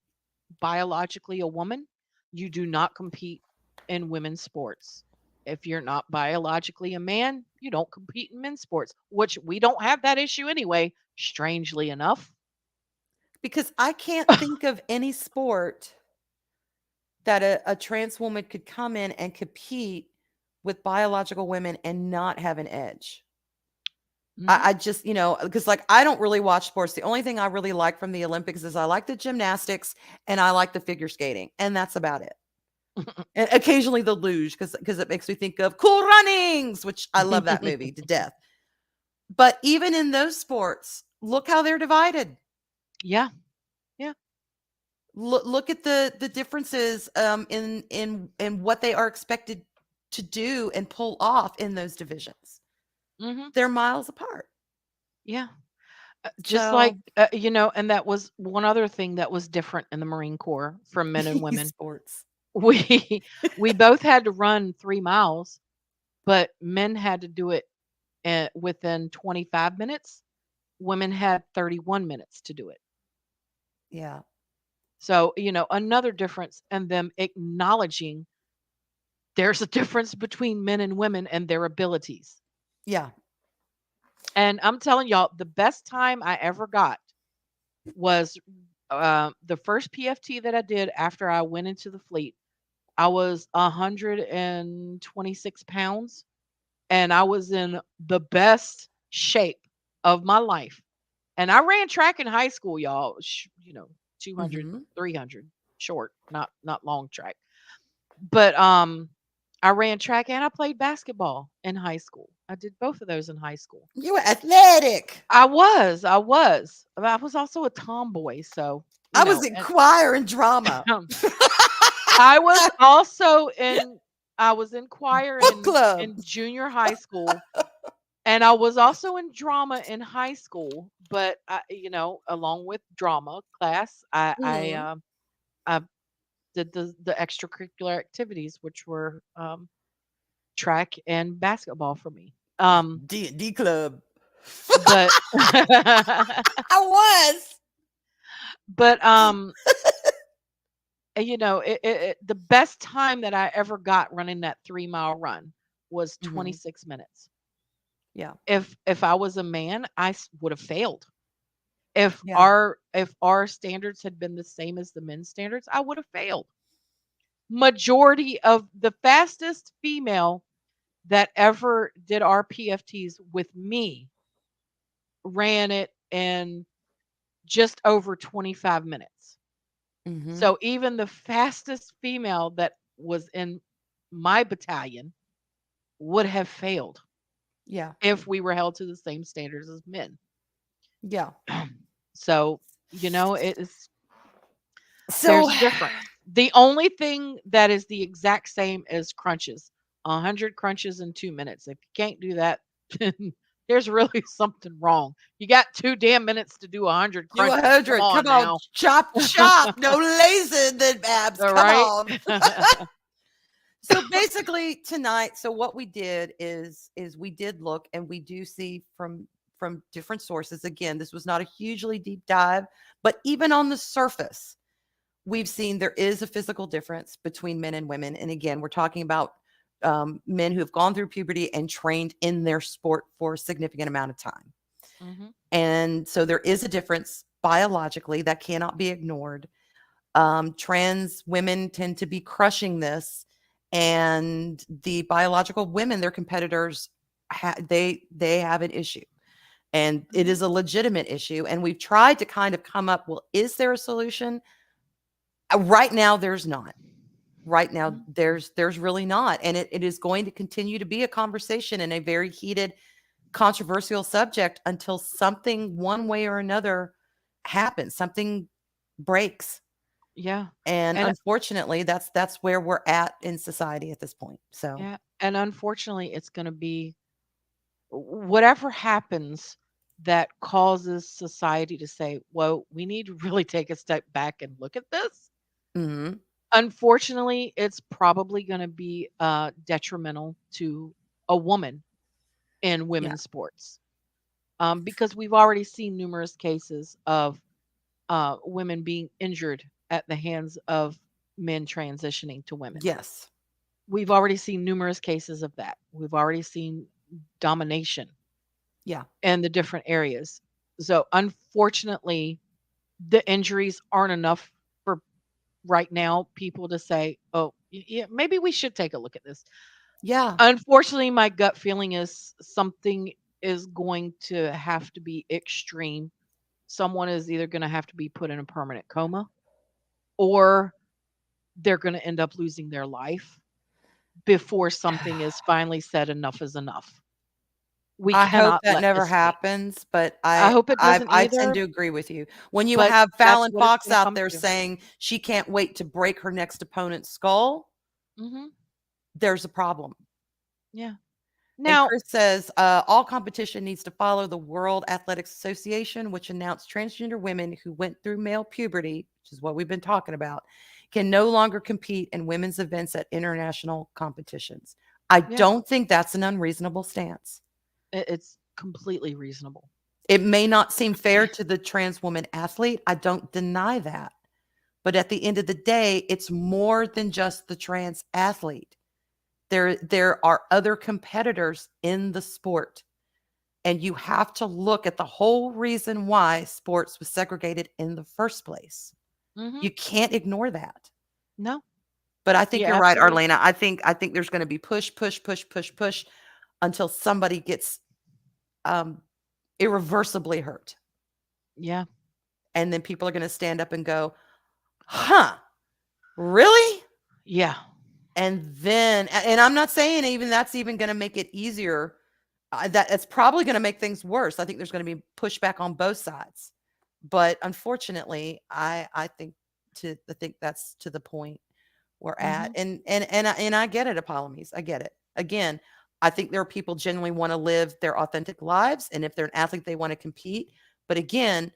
biologically a woman, you do not compete in women's sports. If you're not biologically a man, you don't compete in men's sports, which we don't have that issue anyway, strangely enough. Because I can't think of any sport that a trans woman could come in and compete with biological women and not have an edge. Mhm. I just, because like I don't really watch sports. The only thing I really like from the Olympics is I like the gymnastics and I like the figure skating, and that's about it. And occasionally the luge, because it makes me think of Cool Runnings, which I love that movie to death. But even in those sports, look how they're divided. Yeah. Yeah. Look at the differences in what they are expected to do and pull off in those divisions. Mhm. They're miles apart. Yeah. Just like, So and that was one other thing that was different in the Marine Corps from men and women. sports. We we both had to run 3 miles, but men had to do it within 25 minutes. Women had 31 minutes to do it. Yeah. So, another difference and them acknowledging there's a difference between men and women and their abilities. Yeah. And I'm telling y'all, the best time I ever got was the first PFT that I did after I went into the fleet. I was 126 pounds and I was in the best shape of my life. And I ran track in high school, y'all. 200, Mhm. 300, short, not long track. But I ran track and I played basketball in high school. I did both of those in high school. You were athletic. I was also a tomboy, so, I was in and choir and drama. I was also in I was in choir Book club. in junior high school, and I was also in drama in high school, but along with drama class, Mhm. I did the extracurricular activities, which were track and basketball for me. D&D club. But I was. but the best time that I ever got running that 3-mile run was Mhm. 26 minutes. Yeah. If I was a man, I would have failed. If Yeah. our standards had been the same as the men's standards, I would have failed. Majority of the fastest female that ever did our PFTs with me ran it in just over 25 minutes. Mhm. So even the fastest female that was in my battalion would have failed Yeah. if we were held to the same standards as men. Yeah. So, it's So there's a difference. The only thing that is the exact same is crunches. 100 crunches in 2 minutes. If you can't do that, then there's really something wrong. You got 2 damn minutes to do 100 do crunches. Come 100. on Come on. now. Chop, chop. No lazing the abs. All Come right? on. So basically tonight, so what we did is we did look, and we do see from different sources. Again, this was not a hugely deep dive, but even on the surface, we've seen there is a physical difference between men and women. And again, we're talking about men who have gone through puberty and trained in their sport for a significant amount of time. Mhm. And so there is a difference biologically that cannot be ignored. Trans women tend to be crushing this, and the biological women, their competitors, they have an issue. and it Mhm. is a legitimate issue. And we've tried to kind of come up, well, is there a solution? Right now, there's not. Right now, Mhm. there's really not. And it is going to continue to be a conversation and a very heated, controversial subject until something one way or another happens, something breaks. Yeah. And And unfortunately, that's where we're at in society at this point. So, yeah, and unfortunately, it's gonna be whatever happens that causes society to say, "Well, we need to really take a step back and look at this." mhm, Unfortunately, it's probably gonna be, detrimental to a woman in yeah, women's sports, because we've already seen numerous cases of, women being injured at the hands of men transitioning to women. yes, We've already seen numerous cases of that. We've already seen domination yeah, in the different areas. So, unfortunately, the injuries aren't enough for right now people to say, "Oh, yeah, maybe we should take a look at this." yeah. Unfortunately, my gut feeling is something is going to have to be extreme. Someone is either going to have to be put in a permanent coma or they're going to end up losing their life before something is finally said enough is enough. We I hope cannot that let never this be. happens, but I hope it doesn't I tend either, to agree with you. When you but have that's Fallon what it's Fox going to out come there to. saying she can't wait to break her next opponent's skull, Mhm. there's a problem. Yeah. And Now, Chris says, all competition needs to follow the World Athletics Association, which announced transgender women who went through male puberty, which is what we've been talking about, can no longer compete in women's events at international competitions. I yeah, don't think that's an unreasonable stance. it's completely reasonable. It may not seem fair to the trans woman athlete. I don't deny that. But at the end of the day, it's more than just the trans athlete. There are other competitors in the sport. And you have to look at the whole reason why sports was segregated in the first place. Mhm. You can't ignore that. No, But I think you you're right, absolutely Arlena. I think there's going to be push, push, push, push, push until somebody gets um, irreversibly hurt, yeah, and then people are going to stand up and go, "Huh, really?" yeah, And then, and I'm not saying even that's even going to make it easier. That it's probably going to make things worse. I think there's going to be pushback on both sides. But unfortunately, I think that's to the point we're at. mhm, And I get it, Apollomies. I get it. Again, I think there are people genuinely want to live their authentic lives, and if they're an athlete, they want to compete. But again,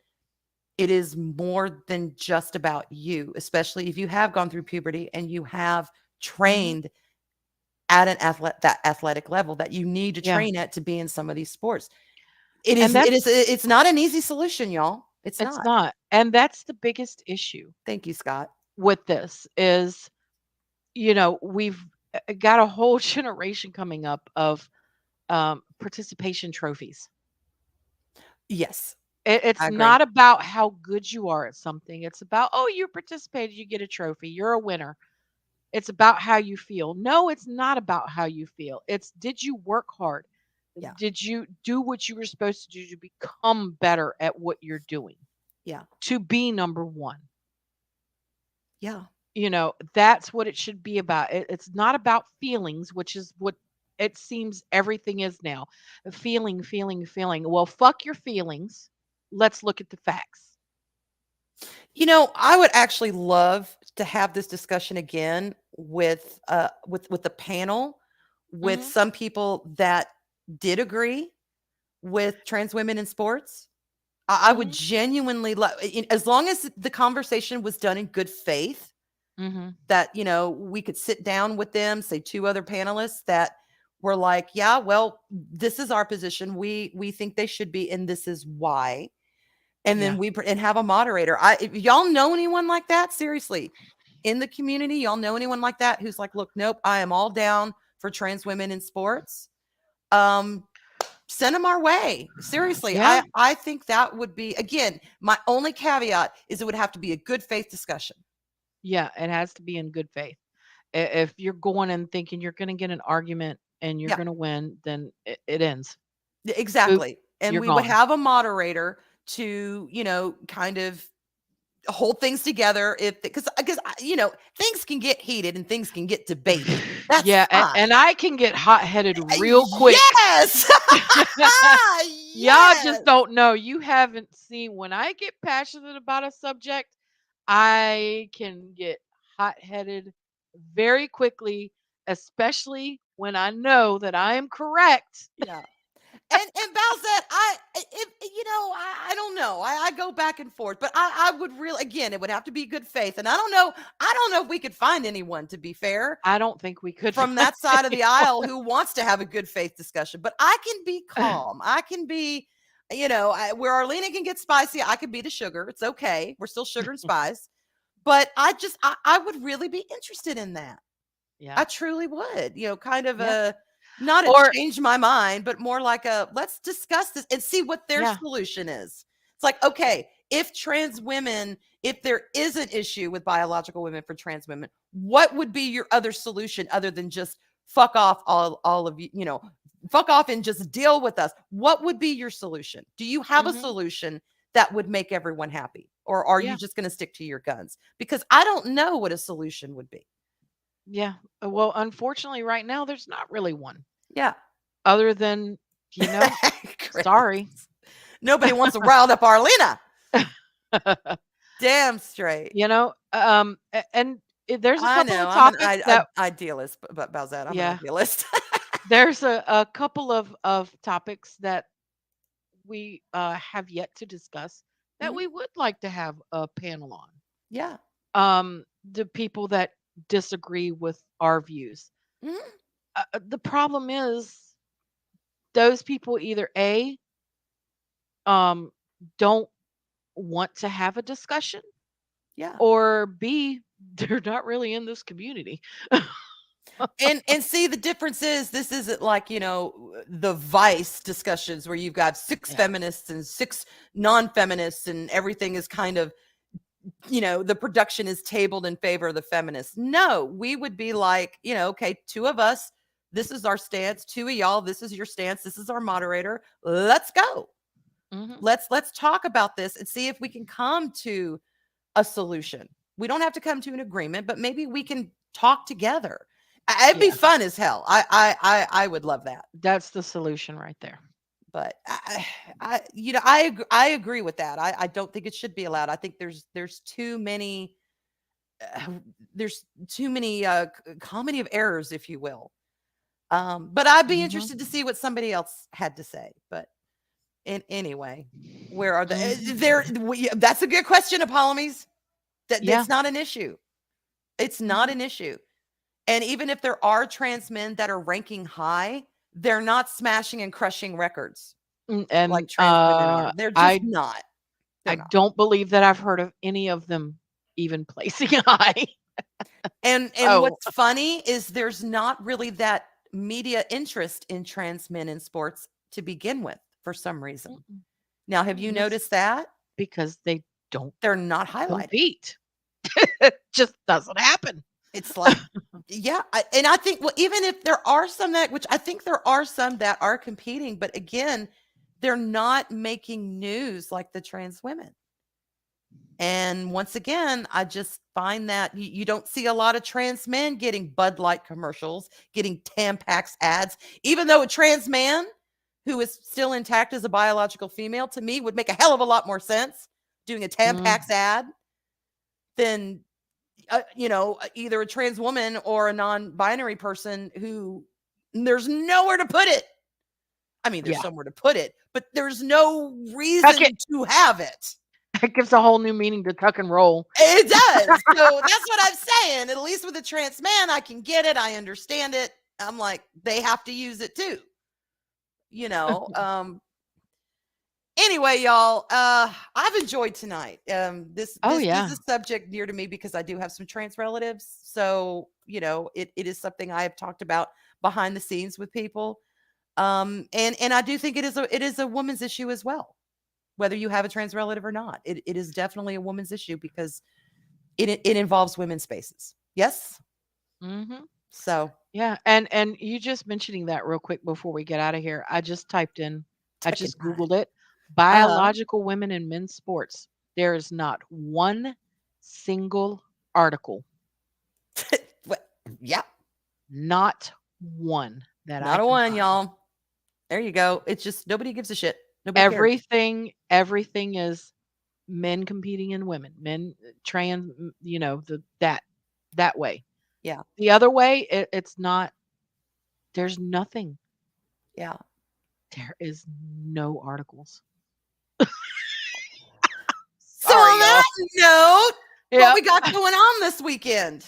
it is more than just about you, especially if you have gone through puberty and you have mhm, trained at an that athletic level that you need to yeah, train at to be in some of these sports. and that's It's not an easy solution, y'all. It's it's not. not, and that's the biggest issue Thank you, Scott. with this is, we've, got a whole generation coming up of, participation trophies. Yes, It's I agree. not about how good you are at something, it's about, "Oh, you participated, you get a trophy, you're a winner." It's about how you feel. No, it's not about how you feel. It's did you work hard? Yeah, Did you do what you were supposed to do to become better at what you're doing? yeah, To be number 1. yeah. That's what it should be about. It's not about feelings, which is what it seems everything is now. Feeling, feeling, feeling. Well, fuck your feelings. Let's look at the facts. I would actually love to have this discussion again with the panel, with Mhm. some people that did agree with trans women in sports. I would Mhm. genuinely love, as long as the conversation was done in good faith, Mhm. that we could sit down with them, say two other panelists that were like, yeah, well, this is our position, we think they should be, and this is why. And then Yeah. and have a moderator. If y'all know anyone like that, seriously, in the community, y'all know anyone like that who's like, look, nope, I am all down for trans women in sports, um send them our way. Seriously, Yeah. I think that would be, again, my only caveat is it would have to be a good faith discussion. Yeah, it has to be in good faith. If you're going and thinking you're going to get an argument and you're Yeah, going to win, then it ends. Move exactly. and You're we would gone. have a moderator to, kind of hold things together if because things can get heated and things can get debated. That's Yeah, and fine. I can get hot-headed real quick. Yes. Y'all just Yes. don't know. You haven't seen when I get passionate about a subject, I can get hot-headed very quickly, especially when I know that I am correct. Yeah. And Balzette, I don't know. I go back and forth, but I would really, again, it would have to be good faith. And I don't know if we could find anyone, to be fair, I don't think we could from find that side of the anyone. aisle who wants to have a good faith discussion. But I can be calm. I can be, where Arlena can get spicy, I can be the sugar. It's okay. We're still sugar and spice. But I would really be interested in that. Yeah. I truly would, kind of Yeah. not a Or change my mind, but more like a let's discuss this and see what their yeah. solution is. It's like, okay, if trans women, if there is an issue with biological women for trans women, what would be your other solution other than just fuck off all of you, fuck off and just deal with us? What would be your solution? Do you have a Mhm. solution that would make everyone happy? Or are you Yeah. just going to stick to your guns? Because I don't know what a solution would be. Yeah. Well, unfortunately, right now, there's not really one Yeah. other than, you know, Chris. sorry. Nobody wants to rile up Arlena. Damn straight. And there's a I couple know. of I'm an topics that, idealist, but about that, I'm an yeah, idealist. there's a couple of topics that we have yet to discuss that Mhm. we would like to have a panel on. Yeah. The people that disagree with our views. Mhm. The problem is those people either A, um, don't want to have a discussion, Yeah. or B, they're not really in this community. And see, the difference is this isn't like, the Vice discussions where you've got six Yeah. feminists and six non-feminists and everything is kind of, the production is tabled in favor of the feminists. No, we would be like, okay, two of us, this is our stance. Two of y'all, this is your stance. This is our moderator. Let's go. Mhm. Let's talk about this and see if we can come to a solution. We don't have to come to an agreement, but maybe we can talk together. It'd be Yeah, fun as hell. I would love that. that's the solution right there. But I agree with that. I don't think it should be allowed. I think there's too many uh, there's too many comedy of errors, if you will. But I'd be Mhm. interested to see what somebody else had to say. But anyway, where are the Mhm. that's a good question, Apollomies. That Yeah. it's not an issue. It's not Mhm. an issue. And even if there are trans men that are ranking high, they're not smashing and crushing records like And trans women are. They're just not. They're I not. don't believe that I've heard of any of them even placing high. And So, what's funny is there's not really that media interest in trans men in sports to begin with for some reason. mm-mm, Now, have you that's noticed that? because they don't They're not highlighted. compete. It just doesn't happen. It's like, yeah, and I think, well, even if there are some that, which I think there are some that are competing, but again, they're not making news like the trans women. And once again, I just find that you don't see a lot of trans men getting Bud Light commercials, getting Tampax ads, even though a trans man who is still intact as a biological female to me would make a hell of a lot more sense doing a Mm, Tampax ad than either a trans woman or a non-binary person who there's nowhere to put it. I mean, there's yeah, somewhere to put it, but there's no tuck it. reason to have it. That gives a whole new meaning to tuck and roll. It does. So that's what I'm saying. At least with a trans man, I can get it. I understand it. I'm like, they have to use it too. You know. Anyway, y'all, I've enjoyed tonight. This Oh this is yeah. a subject dear to me because I do have some trans relatives. So, it is something I have talked about behind the scenes with people. And I do think it is a woman's issue as well, whether you have a trans relative or not. It is definitely a woman's issue because it involves women's spaces. Yes? Mhm. So, Yeah, and you just mentioning that real quick before we get out of here. I just typed in I Tuck in just mine. Googled it. Uh-huh. Biological women in men's sports. There is not one single article, What? Yeah, not one that I not a can one, find. y'all. There you go. It's just nobody gives a shit. Nobody cares. Everything is men competing in women, men trans, that way. Yeah, The other way, it's not. There's nothing. yeah. There is no articles. So Sorry, on y'all. that note, what Yep. we got going on this weekend?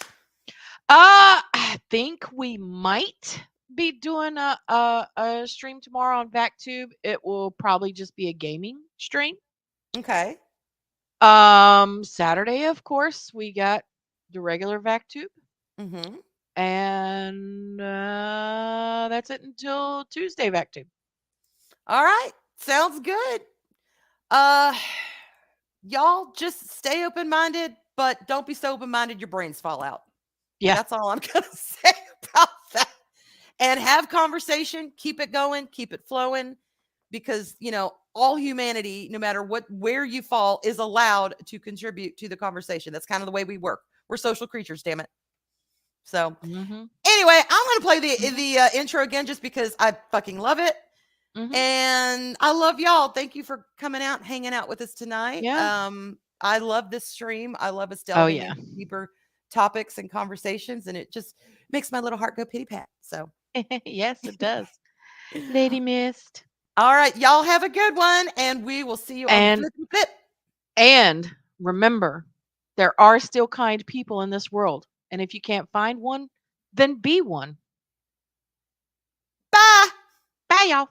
I think we might be doing a stream tomorrow on VacTube. It will probably just be a gaming stream. Okay. Saturday, of course, we got the regular VacTube, Mm-hmm. and that's it until Tuesday VacTube. All right. Sounds good. Uh y'all just stay open-minded, but don't be so open-minded your brains fall out. Yeah. That's all I'm gonna say about that. And have conversation, keep it going, keep it flowing, because all humanity, no matter where you fall, is allowed to contribute to the conversation. That's kind of the way we work. We're social creatures, damn it. So Mm-hmm. anyway, I'm gonna play the intro again just because I fucking love it. Mm-hmm. And I love y'all. Thank you for coming out, hanging out with us tonight. Yeah. I love this stream. I love us Oh delving yeah. into deeper topics and conversations, and it just makes my little heart go pity pat. So, Yes, it does. Lady Mist. all right, y'all have a good one, and we will see you on the And flip flip. and remember, there are still kind people in this world. And if you can't find one, then be one. Bye. Bye y'all.